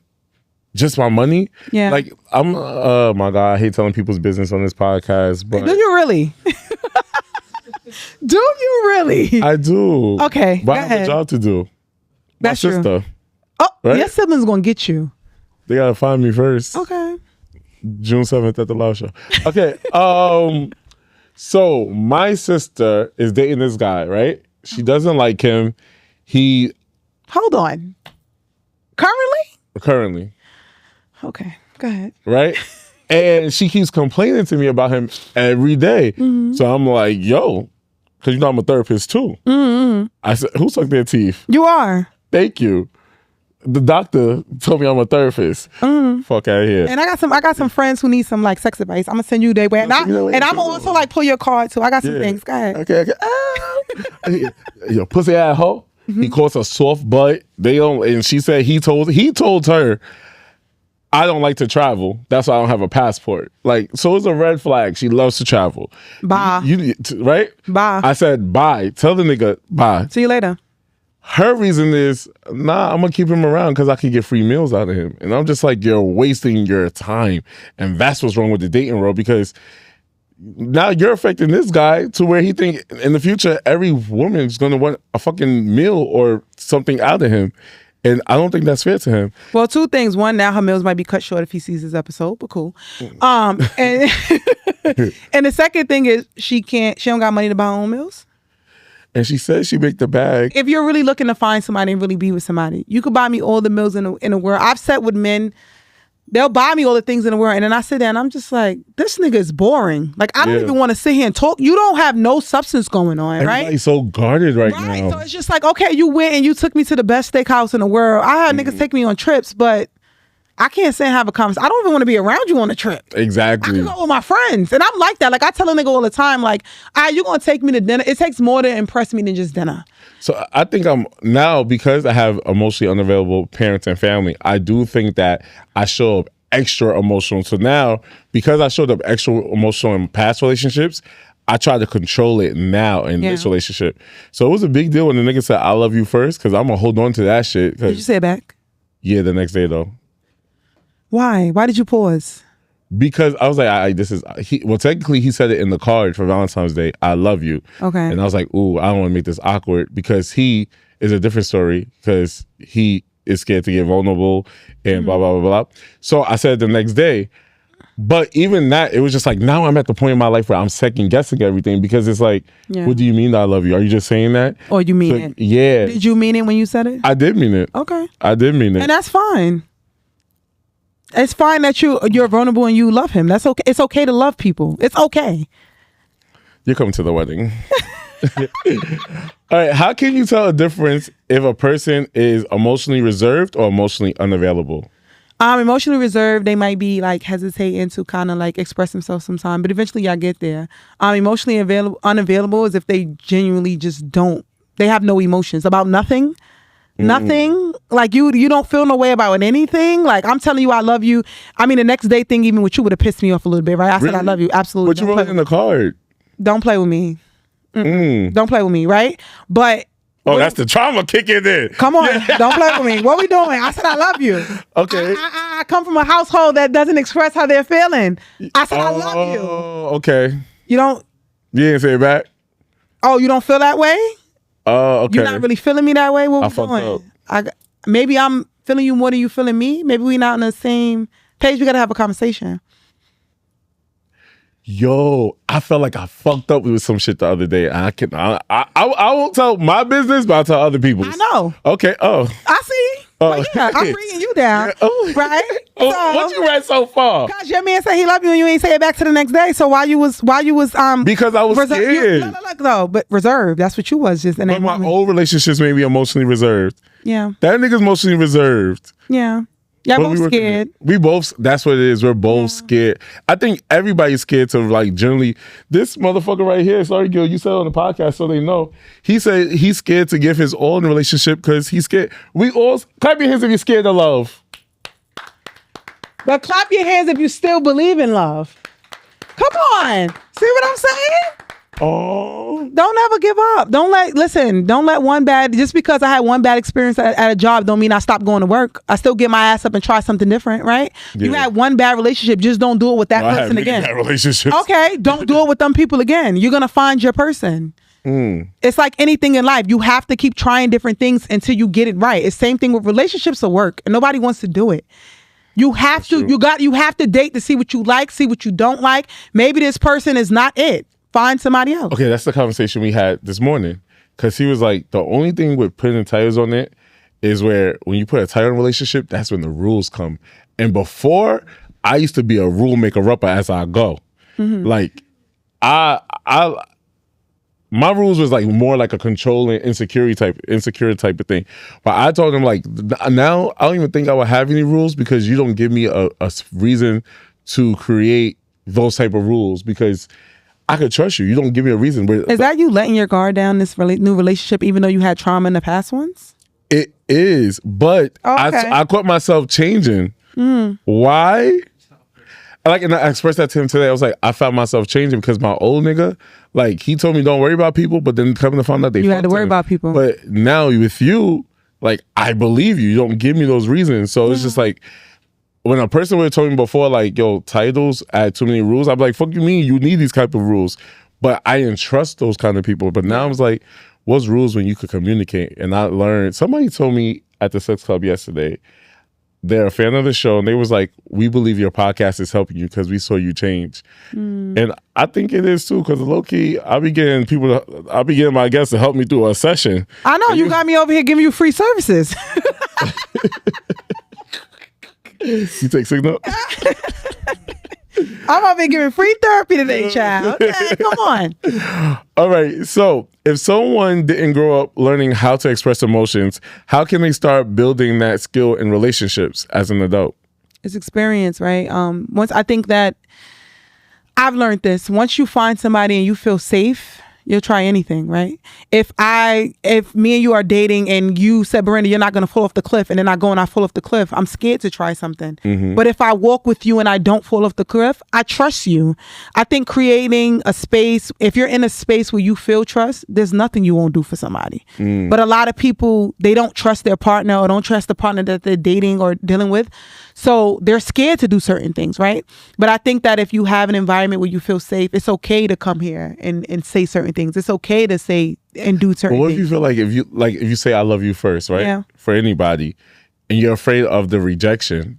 B: just my money?
A: Yeah.
B: Like, oh my God, I hate telling people's business on this podcast, but
A: do you really? Do you really?
B: I do.
A: Okay,
B: but I have a job to do.
A: That's
B: my sister.
A: True. Oh, right? Your sibling's gonna get you.
B: They gotta find me first.
A: Okay.
B: June 7th at the Loud Show. Okay. So my sister is dating this guy, right? She doesn't like him.
A: Hold on.
B: Currently.
A: Okay, go ahead.
B: Right? And she keeps complaining to me about him every day. So I'm like, yo, because you know I'm a therapist too. I said, who sucked their teeth?
A: You are.
B: Thank you. The doctor told me I'm a therapist. Fuck out of here.
A: And I got some friends who need some like sex advice. I'm gonna send you their way. And I'm also like pull your card too. I got some things. Go ahead.
B: Okay. Yo, pussy ass hoe. He calls her soft butt. They don't. And she said he told her, I don't like to travel. That's why I don't have a passport. Like, so it's a red flag. She loves to travel.
A: Bye.
B: Right?
A: Bye.
B: I said bye. Tell the nigga bye.
A: See you later.
B: Her reason is, nah, I'm gonna keep him around because I can get free meals out of him. And I'm just like, you're wasting your time. And that's what's wrong with the dating world, because now you're affecting this guy to where he think in the future every woman is gonna want a fucking meal or something out of him. And I don't think that's fair to him.
A: Well, two things. One, now her meals might be cut short if he sees this episode, but cool. And and the second thing is she don't got money to buy her own meals.
B: And she says she make the bag.
A: If you're really looking to find somebody and really be with somebody, you could buy me all the meals in the world. I've sat with men, they'll buy me all the things in the world, and then I sit there and I'm just like, this nigga is boring. Like, I don't even want to sit here and talk. You don't have no substance going on, right?
B: Everybody's so guarded right now.
A: So it's just like, okay, you went and you took me to the best steakhouse in the world. I had niggas take me on trips, but I can't sit and have a conversation. I don't even want to be around you on a trip.
B: Exactly.
A: I can go with my friends. And I'm like that. Like, I tell a nigga all the time, like, you're going to take me to dinner. It takes more to impress me than just dinner.
B: So I think I'm now, because I have emotionally unavailable parents and family, I do think that I show up extra emotional. So now, because I showed up extra emotional in past relationships, I try to control it now in this relationship. So it was a big deal when the nigga said, I love you first, because I'm going to hold on to that shit.
A: Did you say it back?
B: Yeah, the next day though.
A: Why? Why did you pause?
B: because I was like, this is well, technically he said it in the card for Valentine's Day. I love you.
A: Okay.
B: And I was like, ooh, I don't want to make this awkward because he is a different story because he is scared to get vulnerable and blah, blah, blah, blah. So I said the next day, but even that, it was just like, now I'm at the point in my life where I'm second guessing everything because it's like, what do you mean that I love you? Are you just saying that?
A: Or you mean it?
B: Yeah.
A: Did you mean it when you said it?
B: I did mean it.
A: Okay.
B: I did mean it.
A: And that's fine. It's fine that you're vulnerable and you love him. That's okay. It's okay to love people. It's okay.
B: You're coming to the wedding. All right. How can you tell a difference if a person is emotionally reserved or emotionally unavailable?
A: Emotionally reserved, they might be like hesitating to kind of like express themselves sometime, but eventually y'all get there. Emotionally unavailable is if they genuinely just they have no emotions about nothing. Nothing. Like you don't feel no way about anything. Like I'm telling you I love you. I mean the next day thing even with you would have pissed me off a little bit, right? I said I love you. Absolutely.
B: But you wrote it in the card.
A: Don't play with me. Don't play with me, right? But
B: that's the trauma kicking in.
A: Come on, don't play with me. What we doing? I said I love you.
B: Okay.
A: I come from a household that doesn't express how they're feeling. I said I love you.
B: Okay.
A: You
B: didn't say it back?
A: Oh, you don't feel that way?
B: Oh, okay.
A: You're not really feeling me that way? What we
B: fucked
A: doing? Maybe I'm feeling you more than you feeling me. Maybe we're not on the same page. We got to have a conversation.
B: Yo, I felt like I fucked up with some shit the other day. I won't tell my business, but I'll tell other people's.
A: I know.
B: Okay. Oh.
A: I see. Well, yeah, I'm bringing you down. Right?
B: What you read so far?
A: Because your man said he loved you and you ain't say it back to the next day. So why you was
B: because I was scared.
A: Look though, but reserved. That's what you was just in that
B: my old relationships made me emotionally reserved.
A: Yeah.
B: That nigga's emotionally reserved.
A: Yeah. Yeah, both scared.
B: We both, that's what it is. We're both scared. I think everybody's scared to like generally, this motherfucker right here, sorry Gil, you said on the podcast so they know. He said he's scared to give his all in a relationship because he's scared. We all, clap your hands if you're scared of love.
A: But clap your hands if you still believe in love. Come on. See what I'm saying?
B: Oh.
A: Don't ever give up. Don't let one bad, just because I had one bad experience at a job don't mean I stop going to work. I still get my ass up and try something different, right? Yeah. You had one bad relationship, just don't do it with that person again. Bad relationships. Okay, don't do it with them people again. You're going to find your person. It's like anything in life. You have to keep trying different things until you get it right. It's the same thing with relationships or work, and nobody wants to do it. You have you have to date to see what you like, see what you don't like. Maybe this person is not it. Find somebody else.
B: Okay, that's the conversation we had this morning. Because he was like, the only thing with putting titles on it is where when you put a title in a relationship, that's when the rules come. And before, I used to be a rule maker-upper as I go. Like, my rules was like more like a controlling, insecure type of thing. But I told him like, now I don't even think I would have any rules because you don't give me a reason to create those type of rules because I could trust you. You don't give me a reason.
A: Is that you letting your guard down this new relationship even though you had trauma in the past ones?
B: It is, but I caught myself changing. Why? And I expressed that to him today. I was like, I found myself changing because my old nigga, like he told me don't worry about people, but then coming to find out you
A: had to worry about people.
B: But now with you, like I believe you. You don't give me those reasons. So it's just like, when a person would have told me before, like, yo, titles add too many rules, I'd be like, fuck you mean? You need these type of rules. But I didn't trust those kind of people. But now I was like, what's rules when you could communicate? And I learned, somebody told me at the sex club yesterday, they're a fan of the show, and they was like, we believe your podcast is helping you because we saw you change. And I think it is too, because low-key, I'll be getting my guests to help me through a session.
A: I know, you got me over here giving you free services.
B: You take Signal?
A: I'm over here giving free therapy today, child. Okay, come on.
B: All right. So if someone didn't grow up learning how to express emotions, how can they start building that skill in relationships as an adult?
A: It's experience, right? I think that I've learned this. Once you find somebody and you feel safe You'll try anything, right? If me and you are dating and you said, Miranda, you're not going to fall off the cliff, and then I go and I fall off the cliff, I'm scared to try something. But if I walk with you and I don't fall off the cliff, I trust you. I think creating a space, if you're in a space where you feel trust, there's nothing you won't do for somebody. But a lot of people, they don't trust their partner or don't trust the partner that they're dating or dealing with. So they're scared to do certain things, right? But I think that if you have an environment where you feel safe, it's okay to come here and say certain things. It's okay to say and do certain things.
B: What if you feel like if you say I love you first, right?
A: Yeah.
B: For anybody, and you're afraid of the rejection,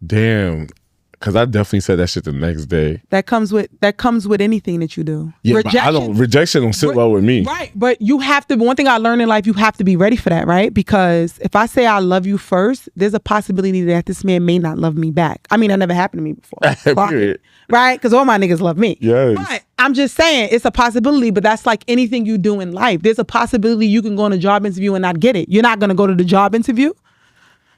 B: damn. Because I definitely said that shit the next day.
A: That comes with anything that you do.
B: Yeah, rejection don't sit well with me.
A: Right, but you have to. One thing I learned in life, you have to be ready for that, right? Because if I say I love you first, there's a possibility that this man may not love me back. I mean, that never happened to me before.
B: Period.
A: Right? Because all my niggas love me.
B: Yes.
A: But I'm just saying, it's a possibility, but that's like anything you do in life. There's a possibility you can go on a job interview and not get it. You're not going to go to the job interview.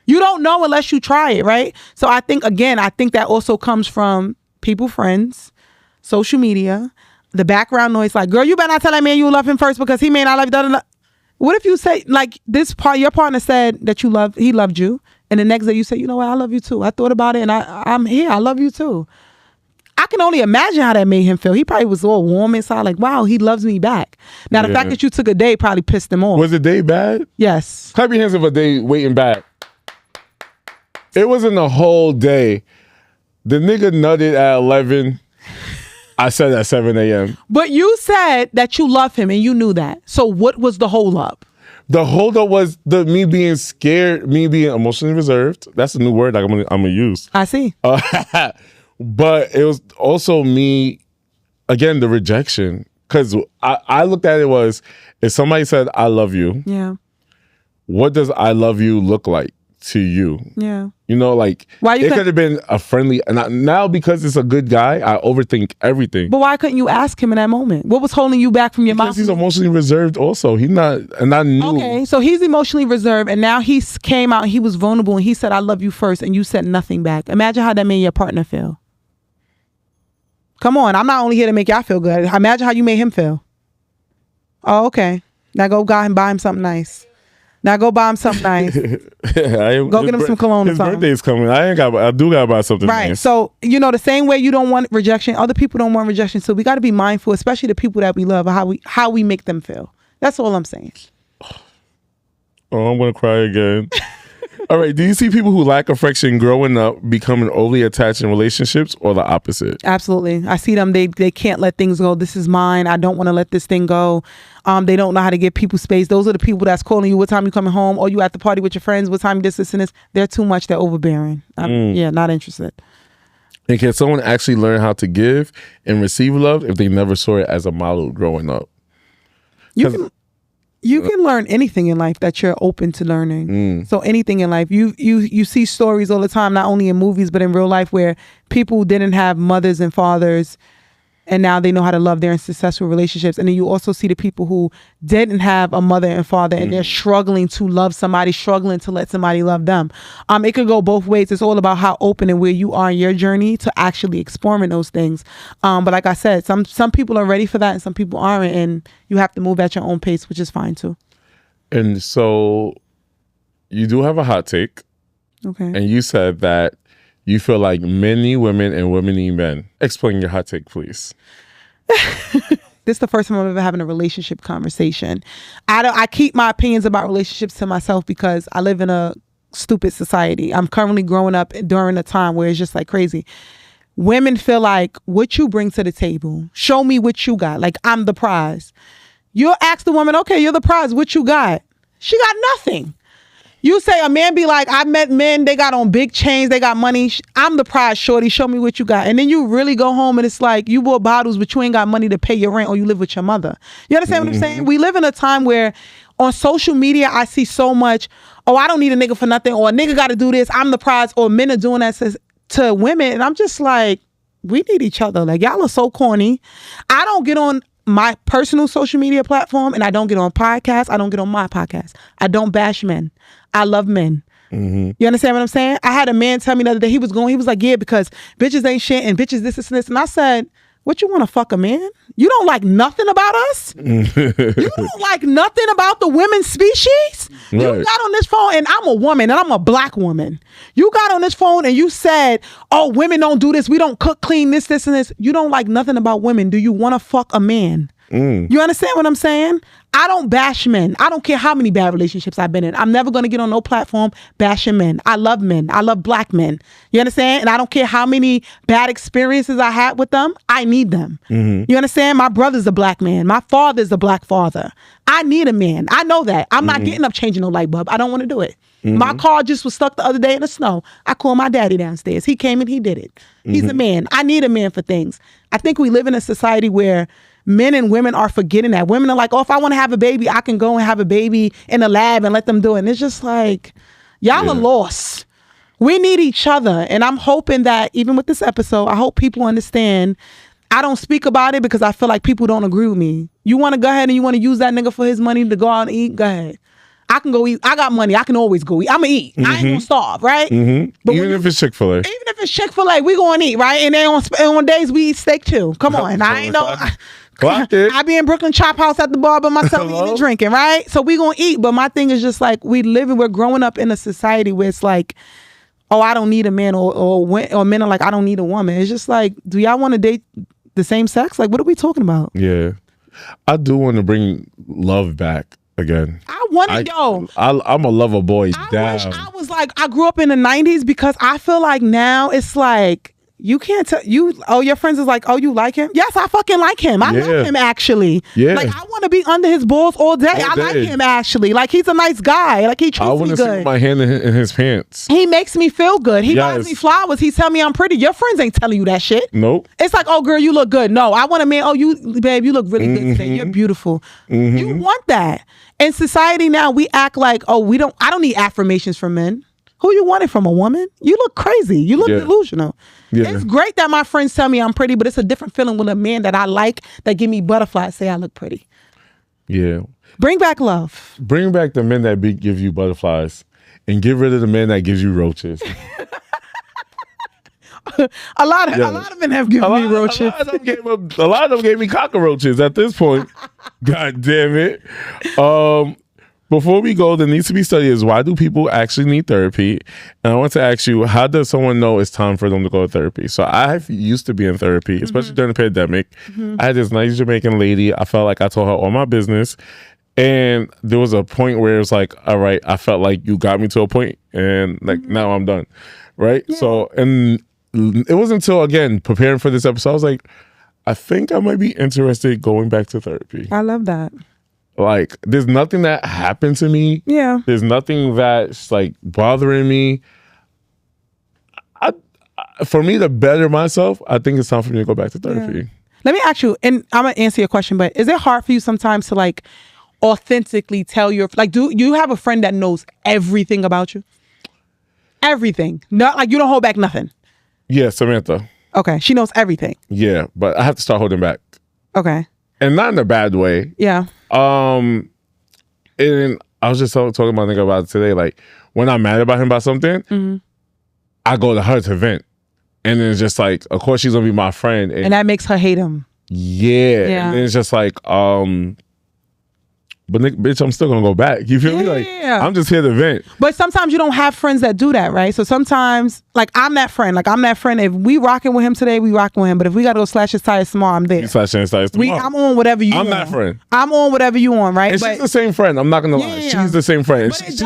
A: You don't know unless you try it, right? So I think that also comes from people, friends, social media, the background noise. Like, girl, you better not tell that man you love him first because he may not love you. Da, da, da. What if you say, like, your partner said that he loved you, and the next day you say, you know what, I love you too. I thought about it, and I'm here. I love you too. I can only imagine how that made him feel. He probably was all warm inside, like, wow, he loves me back. Now, the fact that you took a day probably pissed him off.
B: Was the day bad?
A: Yes.
B: Clap your hands if a day waiting back. It wasn't a whole day. The nigga nutted at 11. I said at 7 a.m.
A: But you said that you love him and you knew that. So what was the hold up?
B: The hold up was me being scared, me being emotionally reserved. That's a new word I'm gonna use.
A: I see.
B: But it was also me, again, the rejection. Because I looked at it was, if somebody said, I love you,
A: yeah,
B: what does I love you look like to you?
A: Yeah.
B: You know, like, it could have been a friendly, and now because it's a good guy, I overthink everything.
A: But why couldn't you ask him in that moment? What was holding you back from your mouth?
B: Because he's emotionally reserved also. He's not, and I knew.
A: Okay, so he's emotionally reserved, and now he came out and he was vulnerable, and he said, I love you first, and you said nothing back. Imagine how that made your partner feel. Come on, I'm not only here to make y'all feel good. Imagine how you made him feel. Oh, okay. Now go buy him something nice. Now go buy him something nice. Go get him some cologne or something.
B: His birthday's coming. I do gotta buy something
A: right.
B: nice.
A: So, the same way you don't want rejection, other people don't want rejection. So we got to be mindful, especially the people that we love, of how we make them feel. That's all I'm saying.
B: Oh, I'm gonna cry again. All right. Do you see people who lack affection growing up becoming overly attached in relationships, or the opposite?
A: Absolutely. I see them. They can't let things go. This is mine. I don't want to let this thing go. They don't know how to give people space. Those are the people that's calling you. What time you coming home? Or you at the party with your friends? What time this and this? They're too much. They're overbearing. Yeah, not interested.
B: And can someone actually learn how to give and receive love if they never saw it as a model growing up?
A: You can learn anything in life that you're open to learning. So anything in life. You see stories all the time, not only in movies, but in real life, where people didn't have mothers and fathers, and now they know how to love. They're in successful relationships. And then you also see the people who didn't have a mother and father, and they're struggling to love somebody, struggling to let somebody love them. It could go both ways. It's all about how open and where you are in your journey to actually exploring those things. But like I said, some people are ready for that and some people aren't, and you have to move at your own pace, which is fine too.
B: And so you do have a hot take.
A: Okay.
B: And you said that you feel like men need women and women need men. Explain your hot take, please.
A: This is the first time I'm ever having a relationship conversation. I keep my opinions about relationships to myself because I live in a stupid society. I'm currently growing up during a time where it's just like crazy. Women feel like, what you bring to the table, show me what you got. Like, I'm the prize. You'll ask the woman, okay, you're the prize, what you got? She got nothing. You say a man be like, I met men, they got on big chains, they got money. I'm the prize, shorty, show me what you got. And then you really go home and it's like, you bought bottles, but you ain't got money to pay your rent, or you live with your mother. You understand what I'm saying? We live in a time where on social media, I see so much, oh, I don't need a nigga for nothing, or a nigga got to do this, I'm the prize, or men are doing that to women. And I'm just like, we need each other. Like, y'all are so corny. I don't get on my personal social media platform, and I don't get on podcasts. I don't get on my podcast. I don't bash men. I love men. You understand what I'm saying? I had a man tell me the other day, he was like, yeah, because bitches ain't shit and bitches this and this. And I said, What, you want to fuck a man? You don't like nothing about us? You don't like nothing about the women species?
B: Right.
A: You got on this phone, and I'm a woman, and I'm a black woman. You got on this phone and you said, oh, women don't do this. We don't cook, clean, this, and this. You don't like nothing about women. Do you want to fuck a man? You understand what I'm saying? I don't bash men. I don't care how many bad relationships I've been in. I'm never going to get on no platform bashing men. I love men. I love black men. You understand? And I don't care how many bad experiences I had with them. I need them. You understand? My brother's a black man. My father's a black father. I need a man. I know that. I'm not getting up changing no light bulb. I don't want to do it. My car just was stuck the other day in the snow. I called my daddy downstairs. He came and he did it. He's a man. I need a man for things. I think we live in a society where men and women are forgetting that. Women are like, oh, if I want to have a baby, I can go and have a baby in a lab and let them do it. And it's just like, y'all are lost. We need each other. And I'm hoping that even with this episode, I hope people understand. I don't speak about it because I feel like people don't agree with me. You want to go ahead and you want to use that nigga for his money to go out and eat? Go ahead. I can go eat. I got money. I can always go eat. I'm going to eat. I ain't going to starve, right? But
B: even if it's Chick-fil-A.
A: Even if it's Chick-fil-A, we going to eat, right? And then on days we eat steak too. Come on. I ain't know. I be in Brooklyn Chop House at the bar by myself eating and drinking, right? So we gonna eat. But my thing is just like we're growing up in a society where it's like, oh, I don't need a man, or men are like, I don't need a woman. It's just like, do y'all want to date the same sex? Like, what are we talking about?
B: Yeah, I do want to bring love back again.
A: I want to go.
B: I'm a lover boy.
A: I wish I was like, I grew up in the 90s because I feel like now it's like, you can't tell you. Oh, your friends is like, oh, you like him? Yes, I fucking like him. I love him actually. Yeah, like I want to be under his balls all day. I like him actually. Like he's a nice guy. Like he treats me good. I want to see my hand in his pants. He makes me feel good. He buys me flowers. He tell me I'm pretty. Your friends ain't telling you that shit. Nope. It's like, oh, girl, you look good. No, I want a man. Oh, babe, you look really good today. You're beautiful. You want that. In society now, we act like, oh, I don't need affirmations from men. Who you want it from, a woman? You look crazy. You look delusional. Yeah. It's great that my friends tell me I'm pretty, but it's a different feeling when a man that I like that give me butterflies say I look pretty. Yeah. Bring back love. Bring back the men that give you butterflies and get rid of the men that gives you roaches. a lot of men have given me roaches. A lot of them gave me cockroaches at this point. God damn it. Before we go, there needs to be study is why do people actually need therapy? And I want to ask you, how does someone know it's time for them to go to therapy? So I used to be in therapy, especially during the pandemic. I had this nice Jamaican lady. I felt like I told her all my business. And there was a point where it was like, all right, I felt like you got me to a point and like now I'm done. Right? Yeah. So, and it wasn't until, again, preparing for this episode, I was like, I think I might be interested going back to therapy. I love that. Like, there's nothing that happened to me. Yeah. There's nothing that's like bothering me. For me to better myself, I think it's time for me to go back to therapy. Yeah. Let me ask you, and I'm going to answer your question, but is it hard for you sometimes to like authentically tell your, like, do you have a friend that knows everything about you? Everything. Not like you don't hold back nothing. Yeah, Samantha. Okay. She knows everything. Yeah, but I have to start holding back. Okay. And not in a bad way. Yeah. And I was just talking to my nigga about it today. Like, when I'm mad about him about something, I go to her to vent. And then it's just like, of course she's gonna be my friend. And that makes her hate him. Yeah. And it's just like, but bitch, I'm still gonna go back. You feel me? Like, I'm just here to vent. But sometimes you don't have friends that do that, right? So sometimes, like, I'm that friend. Like, I'm that friend. If we rocking with him today, we rocking with him. But if we gotta go slash his tires tomorrow, I'm there. You slashing his tires tomorrow. I'm on whatever you on. I'm that friend. I'm on whatever you on, right? And she's the same friend. I'm not gonna lie. She's the same friend. She's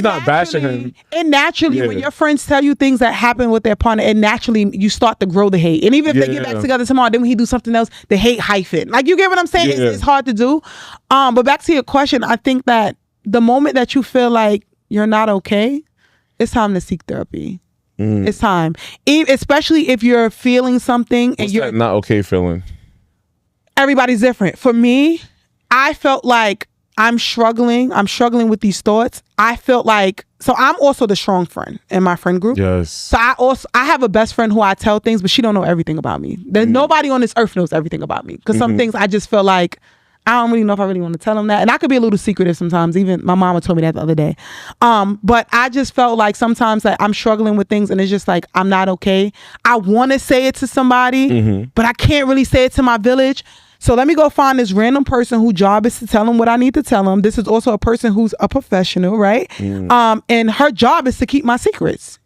A: not bashing him. And naturally, when your friends tell you things that happen with their partner, and naturally you start to grow the hate. And even if they get back together tomorrow, then when he do something else, the hate hyphen. Like, you get what I'm saying? It's hard to do. But back to your question, I think that the moment that you feel like you're not okay, it's time to seek therapy. It's time. Especially if you're feeling something. What's and you're that not okay feeling? Everybody's different. For me, I felt like I'm struggling with these thoughts. I felt like, so I'm also the strong friend in my friend group. Yes. So I have a best friend who I tell things, but she don't know everything about me. Nobody on this earth knows everything about me. Because some things I just feel like I don't really know if I really want to tell them that. And I could be a little secretive sometimes. Even my mama told me that the other day. But I just felt like sometimes that I'm struggling with things and it's just like, I'm not okay. I want to say it to somebody, but I can't really say it to my village. So let me go find this random person whose job is to tell them what I need to tell them. This is also a person who's a professional, right? And her job is to keep my secrets.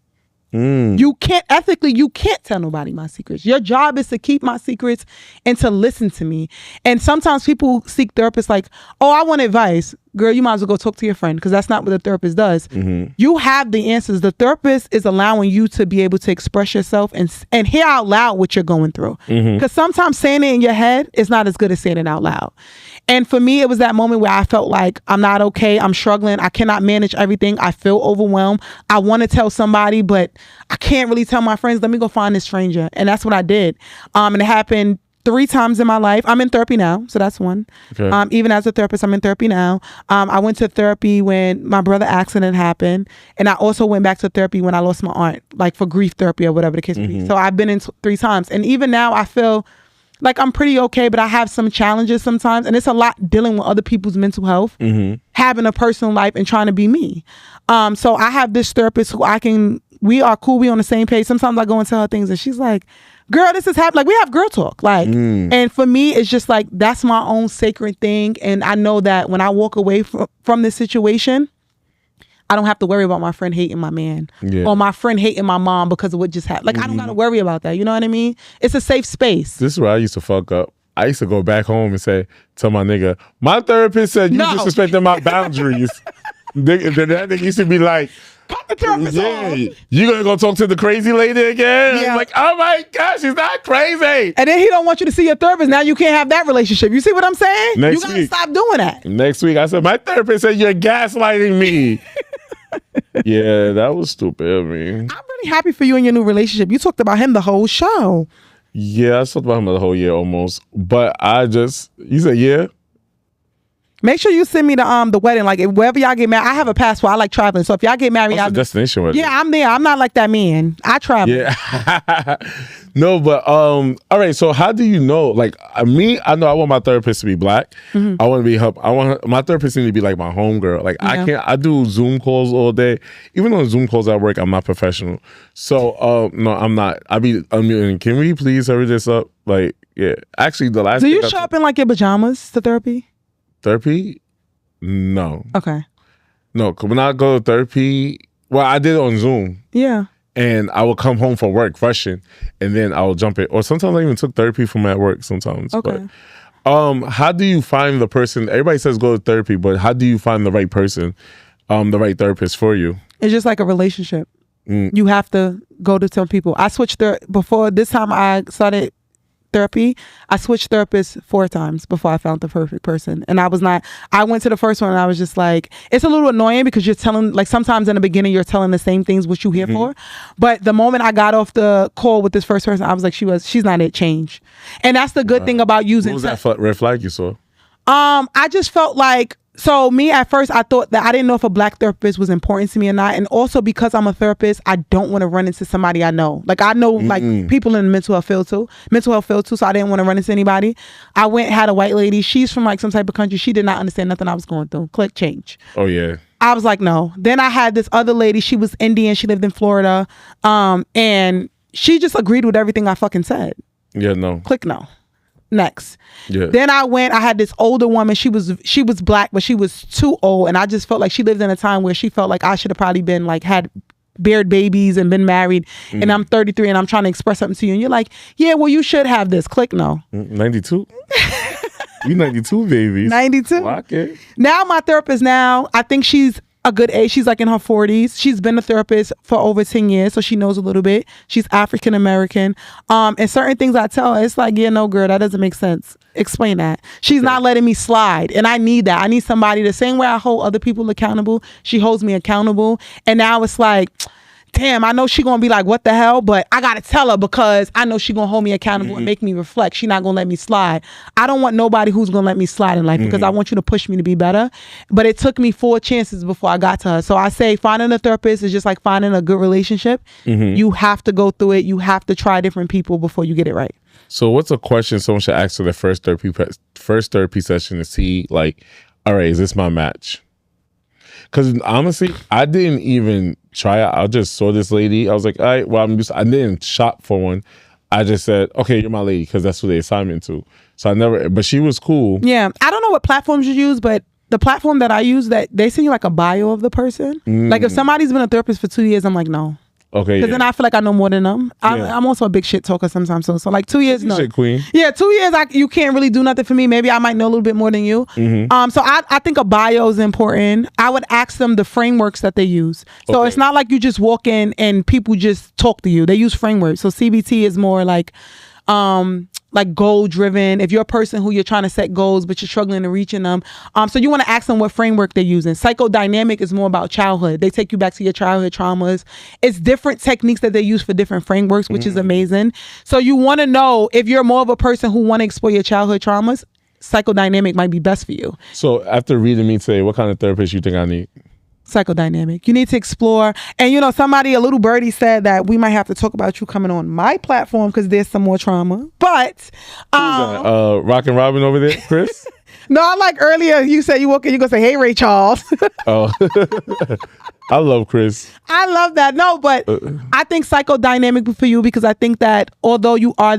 A: You can't tell nobody my secrets. Your job is to keep my secrets and to listen to me. And sometimes people seek therapists like, oh, I want advice. Girl, you might as well go talk to your friend, because that's not what the therapist does. You have the answers. The therapist is allowing you to be able to express yourself and hear out loud what you're going through. Because sometimes saying it in your head is not as good as saying it out loud. And for me, it was that moment where I felt like I'm not okay. I'm struggling. I cannot manage everything. I feel overwhelmed. I want to tell somebody, but I can't really tell my friends. Let me go find this stranger. And that's what I did. And it happened 3 times in my life. I'm in therapy now, so that's one. Okay. Even as a therapist, I'm in therapy now. I went to therapy when my brother's accident happened, and I also went back to therapy when I lost my aunt, like for grief therapy or whatever the case may be. So I've been in 3 times, and even now I feel like I'm pretty okay, but I have some challenges sometimes, and it's a lot dealing with other people's mental health, having a personal life, and trying to be me. So I have this therapist who we are cool, we on the same page. Sometimes I go and tell her things, and she's like, girl, this is happening. Like, we have girl talk. Like, and for me, it's just like, that's my own sacred thing. And I know that when I walk away from this situation, I don't have to worry about my friend hating my man or my friend hating my mom because of what just happened. Like, I don't got to worry about that. You know what I mean? It's a safe space.
B: This is where I used to fuck up. I used to go back home and tell my nigga, my therapist said you disrespecting my boundaries. That nigga used to be like, cut the therapist off. You gonna go talk to the crazy lady again? I'm like, oh my gosh, she's not crazy.
A: And then he don't want you to see your therapist. Now you can't have that relationship. You see what I'm saying? You gotta stop doing that.
B: Next week, I said, my therapist said you're gaslighting me. Yeah, that was stupid of me.
A: I'm really happy for you and your new relationship. You talked about him the whole show.
B: Yeah, I talked about him the whole year almost. But you said yeah?
A: Make sure you send me the wedding. Like, wherever y'all get married, I have a passport. I like traveling. So if y'all get married,
B: What's the destination wedding?
A: Yeah, I'm there. I'm not like that man. I travel.
B: Yeah. No, but all right. So how do you know? Like, me, I know I want my therapist to be black. I want to be help. I want my therapist to be like my homegirl. Like, I do Zoom calls all day. Even on Zoom calls at work, I'm not professional. So no, I'm not. I be unmuting. Can we please hurry this up? Like, yeah. Actually, the last.
A: Do you show up in like your pajamas to therapy?
B: Therapy? No.
A: Okay.
B: No, when I go to therapy, well, I did it on Zoom.
A: Yeah.
B: And I would come home from work freshen, and then I would jump in. Or sometimes I even took therapy from at work sometimes.
A: Okay.
B: But how do you find the person? Everybody says go to therapy, but how do you find the right person, the right therapist for you?
A: It's just like a relationship. You have to go to some people. I switched before this time I started therapy, I switched therapists 4 times before I found the perfect person. And I went to the first one and I was just like, it's a little annoying because you're telling, like, sometimes in the beginning you're telling the same things what you here for. But the moment I got off the call with this first person, I was like, she's not it, change. And that's the good thing about using.
B: What was that red flag you saw?
A: I just felt like, so me at first, I thought that I didn't know if a black therapist was important to me or not. And also because I'm a therapist, I don't want to run into somebody I know. Like, I know like people in the mental health field too. So I didn't want to run into anybody. I had a white lady. She's from like some type of country. She did not understand nothing I was going through. Click change.
B: Oh yeah.
A: I was like, no. Then I had this other lady. She was Indian. She lived in Florida. And she just agreed with everything I fucking said.
B: Yeah, no.
A: Click no. Next.
B: Yeah.
A: Then I had this older woman. She was black, but she was too old. And I just felt like she lived in a time where she felt like I should have probably been like, had bared babies and been married. And I'm 33 and I'm trying to express something to you. And you're like, yeah, well, you should have this. Click no.
B: 92? You 92 babies.
A: 92.
B: Lock it.
A: Now my therapist I think she's a good age. She's like in her 40s. She's been a therapist for over 10 years, so she knows a little bit. She's African American. And certain things I tell her, it's like, yeah, no, girl, that doesn't make sense. Explain that. She's not letting me slide. And I need that. I need somebody the same way I hold other people accountable. She holds me accountable. And now it's like, damn, I know she gonna be like, what the hell? But I gotta tell her because I know she gonna hold me accountable and make me reflect. She not gonna let me slide. I don't want nobody who's gonna let me slide in life because I want you to push me to be better. But it took me 4 chances before I got to her. So I say finding a therapist is just like finding a good relationship. You have to go through it. You have to try different people before you get it right.
B: So what's a question someone should ask for their first therapy session to see, like, all right, is this my match? Because honestly, I didn't even try it. I just saw this lady. I was like, all right, well, I didn't shop for one. I just said, okay, you're my lady, because that's what they assigned me to. So I never, but she was cool.
A: Yeah. I don't know what platforms you use, but the platform that I use, that they send you like a bio of the person. Like if somebody's been a therapist for 2 years, I'm like, no.
B: Okay.
A: Because then I feel like I know more than them. I'm also a big shit talker sometimes. So like 2 years, no.
B: Shit queen.
A: Yeah, 2 years, you can't really do nothing for me. Maybe I might know a little bit more than you. So I think a bio is important. I would ask them the frameworks that they use. So it's not like you just walk in and people just talk to you. They use frameworks. So CBT is more like goal driven. If you're a person who you're trying to set goals but you're struggling to reaching them, so you want to ask them what framework they're using. Psychodynamic is more about childhood. They take you back to your childhood traumas. It's different techniques that they use for different frameworks, which is amazing. So you want to know if you're more of a person who want to explore your childhood traumas, psychodynamic might be best for you.
B: So after reading me today, what kind of therapist you think I need?
A: Psychodynamic. You need to explore. And a little birdie said that we might have to talk about you coming on my platform because there's some more trauma. But
B: Rockin' Robin over there, Chris?
A: No, I like earlier you said you walk in, you're gonna say, hey Ray Charles.
B: Oh. I love Chris.
A: I love that. No, but I think psychodynamic for you because I think that although you are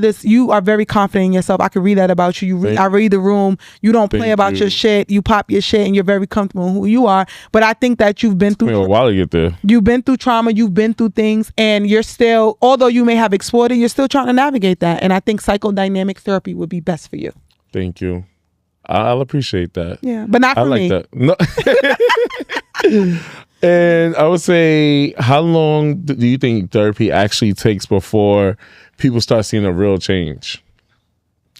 A: very confident in yourself. I can read that about you. I read the room. You don't play about your shit. You pop your shit and you're very comfortable in who you are. But I think that you've been through
B: a while to get there.
A: You've been through trauma. You've been through things and you're still, although you may have explored it, you're still trying to navigate that. And I think psychodynamic therapy would be best for you.
B: Thank you. I'll appreciate that.
A: Yeah, but not for me.
B: I like that. No. And I would say, how long do you think therapy actually takes before people start seeing a real change?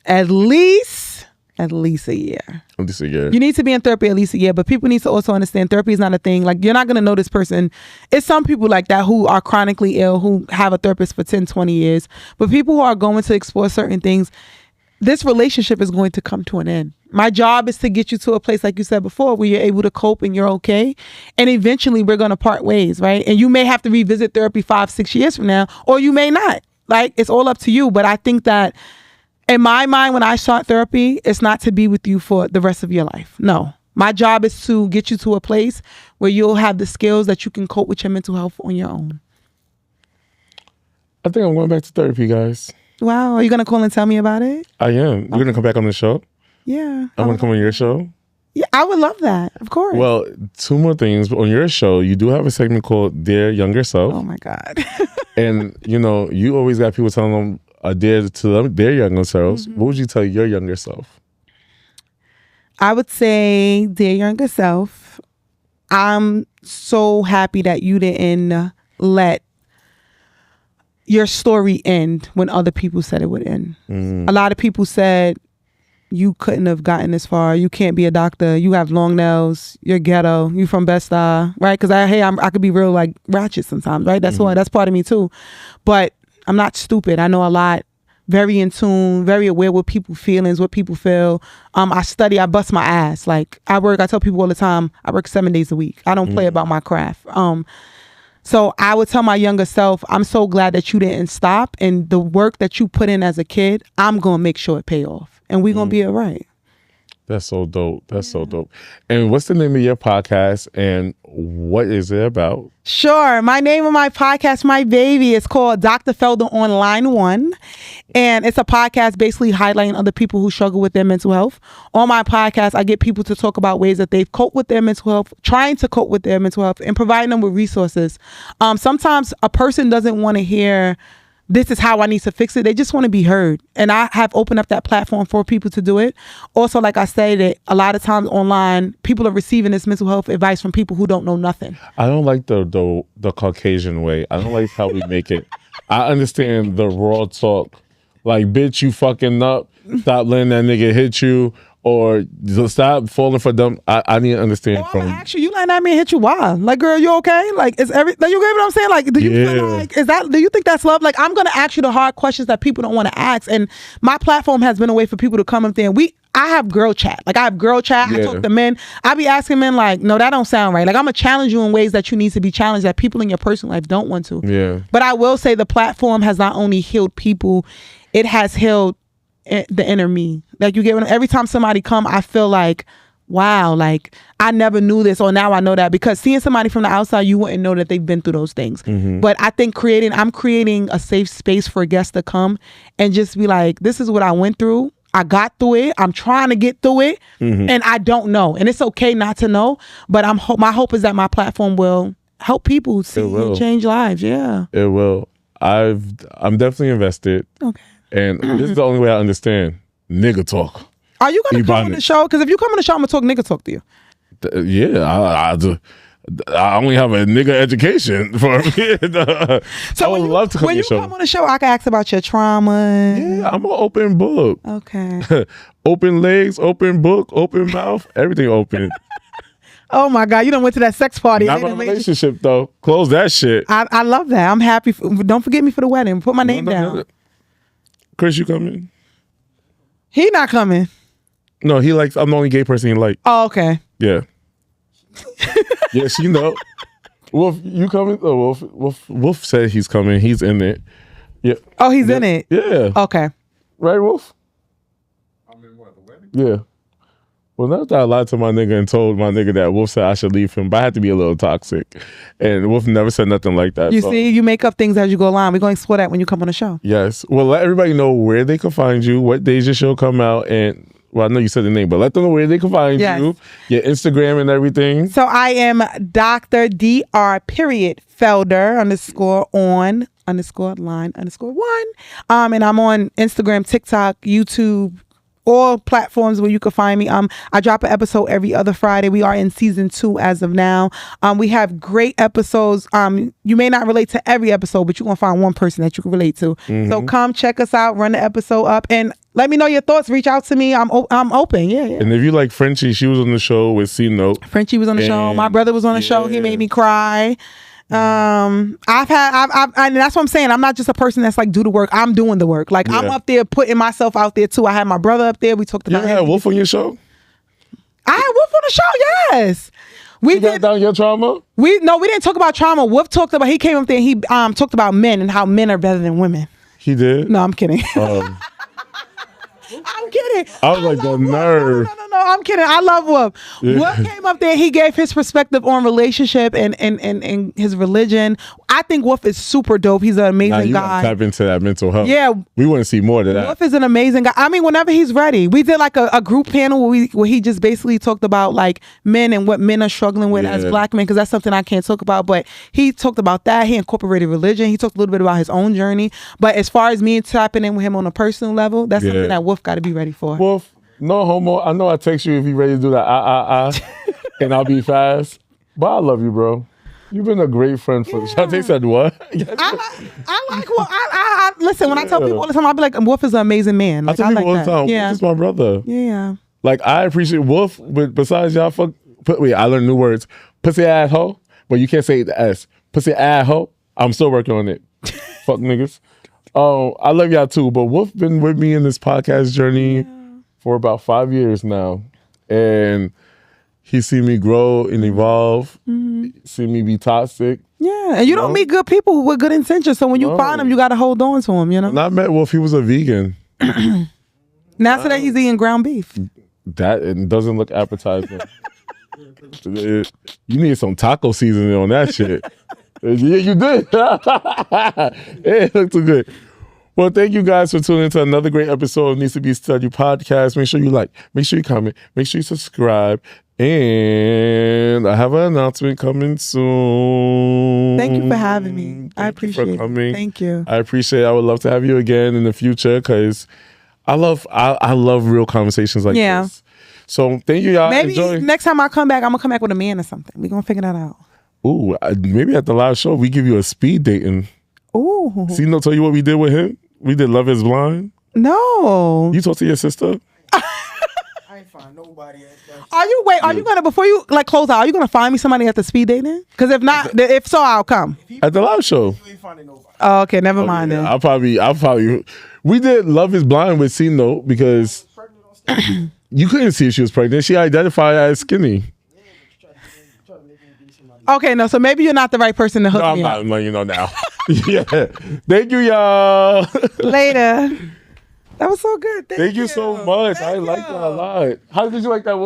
A: At least a year.
B: At least a year.
A: You need to be in therapy at least a year, but people need to also understand therapy is not a thing. Like, you're not going to know this person. It's some people like that who are chronically ill, who have a therapist for 10, 20 years. But people who are going to explore certain things, this relationship is going to come to an end. My job is to get you to a place, like you said before, where you're able to cope and you're okay. And eventually we're going to part ways, right? And you may have to revisit therapy 5, 6 years from now, or you may not. Like, it's all up to you. But I think that in my mind, when I start therapy, it's not to be with you for the rest of your life. No. My job is to get you to a place where you'll have the skills that you can cope with your mental health on your own.
B: I think I'm going back to therapy, guys.
A: Wow. Are you going to call and tell me about it?
B: I am. You're going to come back on the show?
A: Yeah.
B: I want to come on your show?
A: Yeah, I would love that. Of course.
B: Well, 2 more things. On your show, you do have a segment called Dear Younger Self.
A: Oh, my God.
B: And, you always got people telling them a dare to them, their younger selves. What would you tell your younger self?
A: I would say, dear younger self, I'm so happy that you didn't let your story end when other people said it would end. A lot of people said you couldn't have gotten this far. You can't be a doctor. You have long nails. You're ghetto. You from Bed-Stuy, right? Because I could be real like ratchet sometimes, right? That's why that's part of me too. But I'm not stupid. I know a lot. Very in tune. Very aware what people's feelings, what people feel. I study. I bust my ass. Like I tell people all the time. I work 7 days a week. I don't play about my craft. So I would tell my younger self, I'm so glad that you didn't stop. And the work that you put in as a kid, I'm going to make sure it pay off. And we're going to be all right.
B: That's so dope. That's so dope. And what's the name of your podcast and what is it about?
A: Sure. My name of my podcast, my baby, is called Dr. Felder on Line 1. And it's a podcast basically highlighting other people who struggle with their mental health. On my podcast, I get people to talk about ways that they've coped with their mental health, trying to cope with their mental health, and providing them with resources. Sometimes a person doesn't want to hear, this is how I need to fix it. They just want to be heard. And I have opened up that platform for people to do it. Also, like I say, that a lot of times online, people are receiving this mental health advice from people who don't know nothing.
B: I don't like the Caucasian way. I don't like how we make it. I understand the raw talk. Like, bitch, you fucking up. Stop letting that nigga hit you. or just stop falling for them. I need to understand
A: I'm gonna ask you, you like that man hit you why? Like, girl, you okay? Like, is like, you get what I'm saying? Like, do you feel like, do you think that's love? Like, I'm gonna ask you the hard questions that people don't want to ask. And my platform has been a way for people to come up there and I have girl chat. Like, I have girl chat. I talk to men. I be asking men like, no, that don't sound right. Like, I'm gonna challenge you in ways that you need to be challenged that people in your personal life don't want to.
B: Yeah.
A: But I will say the platform has not only healed people, it has healed the inner me. Like, you get every time somebody come, I feel like, wow, like I never knew this, or now I know that, because seeing somebody from the outside, you wouldn't know that they've been through those things. But I think I'm creating a safe space for guests to come and just be like, this is what I went through. I got through it. I'm trying to get through it, and I don't know. And it's okay not to know. But my hope is that my platform will help people see and change lives. Yeah,
B: it will. I'm definitely invested. Okay. And this is the only way I understand nigga talk.
A: Are you going to come on the show? Because if you come on the show, I'm going to talk nigga talk to you.
B: Yeah, I only have a nigga education for so I would love to come on the show.
A: When you come on the show, I can ask about your trauma.
B: Yeah, I'm an open book.
A: Okay.
B: Open legs, open book, open mouth, everything open.
A: Oh my God, you done went to that sex party.
B: Not my relationship though. Close that shit.
A: I love that. I'm happy. Don't forget me for the wedding. Put my name down.
B: Chris, you coming?
A: He not coming.
B: No, he likes. I'm the only gay person he like.
A: Oh, okay.
B: Yeah. Yeah, she know. Wolf, you coming? Oh, Wolf said he's coming. He's in it. Yeah.
A: Oh, he's in it.
B: Yeah.
A: Okay.
B: Right, Wolf?
C: I'm in what, the wedding?
B: Yeah. Well, not that I lied to my nigga and told my nigga that Wolf said I should leave him, but I had to be a little toxic. And Wolf never said nothing like that.
A: You see, you make up things as you go along. We're going to explore that when you come on the show.
B: Yes. Well, let everybody know where they can find you, what days your show come out, and well, I know you said the name, but let them know where they can find you, your Instagram and everything.
A: So I am Dr. Dr. Felder _line_1. And I'm on Instagram, TikTok, YouTube, all platforms where you can find me. I drop an episode every other Friday. We are in season 2 as of now. We have great episodes. You may not relate to every episode, but you're gonna find one person that you can relate to. So come check us out, run the episode up, and let me know your thoughts. Reach out to me. I'm open. Yeah.
B: And if you like Frenchie, she was on the show with C Note.
A: Frenchie was on the show. My brother was on the show. He made me cry. And that's what I'm saying. I'm not just a person that's like do the work. I'm doing the work. Like I'm up there putting myself out there too. I had my brother up there. We talked about.
B: You had Wolf on your show?
A: I had Wolf on the show. Yes.
B: We got down your trauma?
A: We didn't talk about trauma. Wolf talked about. He came up there and he talked about men and how men are better than women.
B: He did?
A: No, I'm kidding. I'm kidding.
B: I was like, the nerve.
A: No, I'm kidding. I love Wolf. Wolf came up there. He gave his perspective on relationship and his religion. I think Wolf is super dope. He's an amazing guy.
B: Tap into that mental health.
A: Yeah.
B: We want to see more of that.
A: Wolf is an amazing guy. I mean, whenever he's ready. We did like a group panel where he just basically talked about like men and what men are struggling with as black men, because that's something I can't talk about. But he talked about that. He incorporated religion. He talked a little bit about his own journey. But as far as me tapping in with him on a personal level, that's something that Wolf got to be ready for.
B: Wolf, no homo. I know I text you if you ready to do that and I'll be fast. But I love you, bro. You've been a great friend for the show. They said what?
A: I like Wolf. I listen, when I tell people all the time, I'll be like, Wolf is an amazing man. Like,
B: I tell people all the time, Wolf is my brother.
A: Yeah.
B: Like, I appreciate Wolf, but besides y'all I learned new words. Pussy ass hoe, but you can't say the S. Pussy ass hoe. I'm still working on it. Fuck niggas. I love y'all too, but Wolf been with me in this podcast journey for about 5 years now. And he seen me grow and evolve, see me be toxic.
A: Yeah, and you don't meet good people with good intentions. So when you find them, you got to hold on to them, you know?
B: When I met Wolf, he was a vegan.
A: Now today he's eating ground beef.
B: That it doesn't look appetizing. You need some taco seasoning on that shit. Yeah, you did. It looked too good. Well, thank you guys for tuning into another great episode of Needs to Be Studied podcast. Make sure you like, make sure you comment, make sure you subscribe. And I have an announcement coming soon.
A: Thank you for having me. I appreciate it. Thank you.
B: I appreciate it. I would love to have you again in the future because I love real conversations like this. So thank you, y'all.
A: Maybe
B: Enjoy.
A: Next time I come back, I'm going to come back with a man or something. We're going to figure that out.
B: Ooh, maybe at the live show, we give you a speed dating.
A: Ooh.
B: See, no, tell you what we did with him? We did Love is Blind.
A: No.
B: You talked to your sister?
D: I ain't find nobody.
A: Are you gonna, before you like close out, are you gonna find me somebody at the speed dating? Because if not, if so, I'll come.
B: At the live show.
D: You ain't finding nobody.
A: Oh, okay, never mind then.
B: I'll probably. We did Love Is Blind with C Note because
D: Pregnant on stage.
B: you couldn't see if she was pregnant. She identified as skinny.
D: Try to make me be somebody.
A: Okay, no, so maybe you're not the right person to hook
B: No, I'm
A: me
B: not
A: up.
B: letting you know now. Yeah. Thank you, y'all.
A: Later. That was so good.
B: Thank you so much. I
A: Thank
B: like that a
A: you.
B: lot. How did you like that, Will?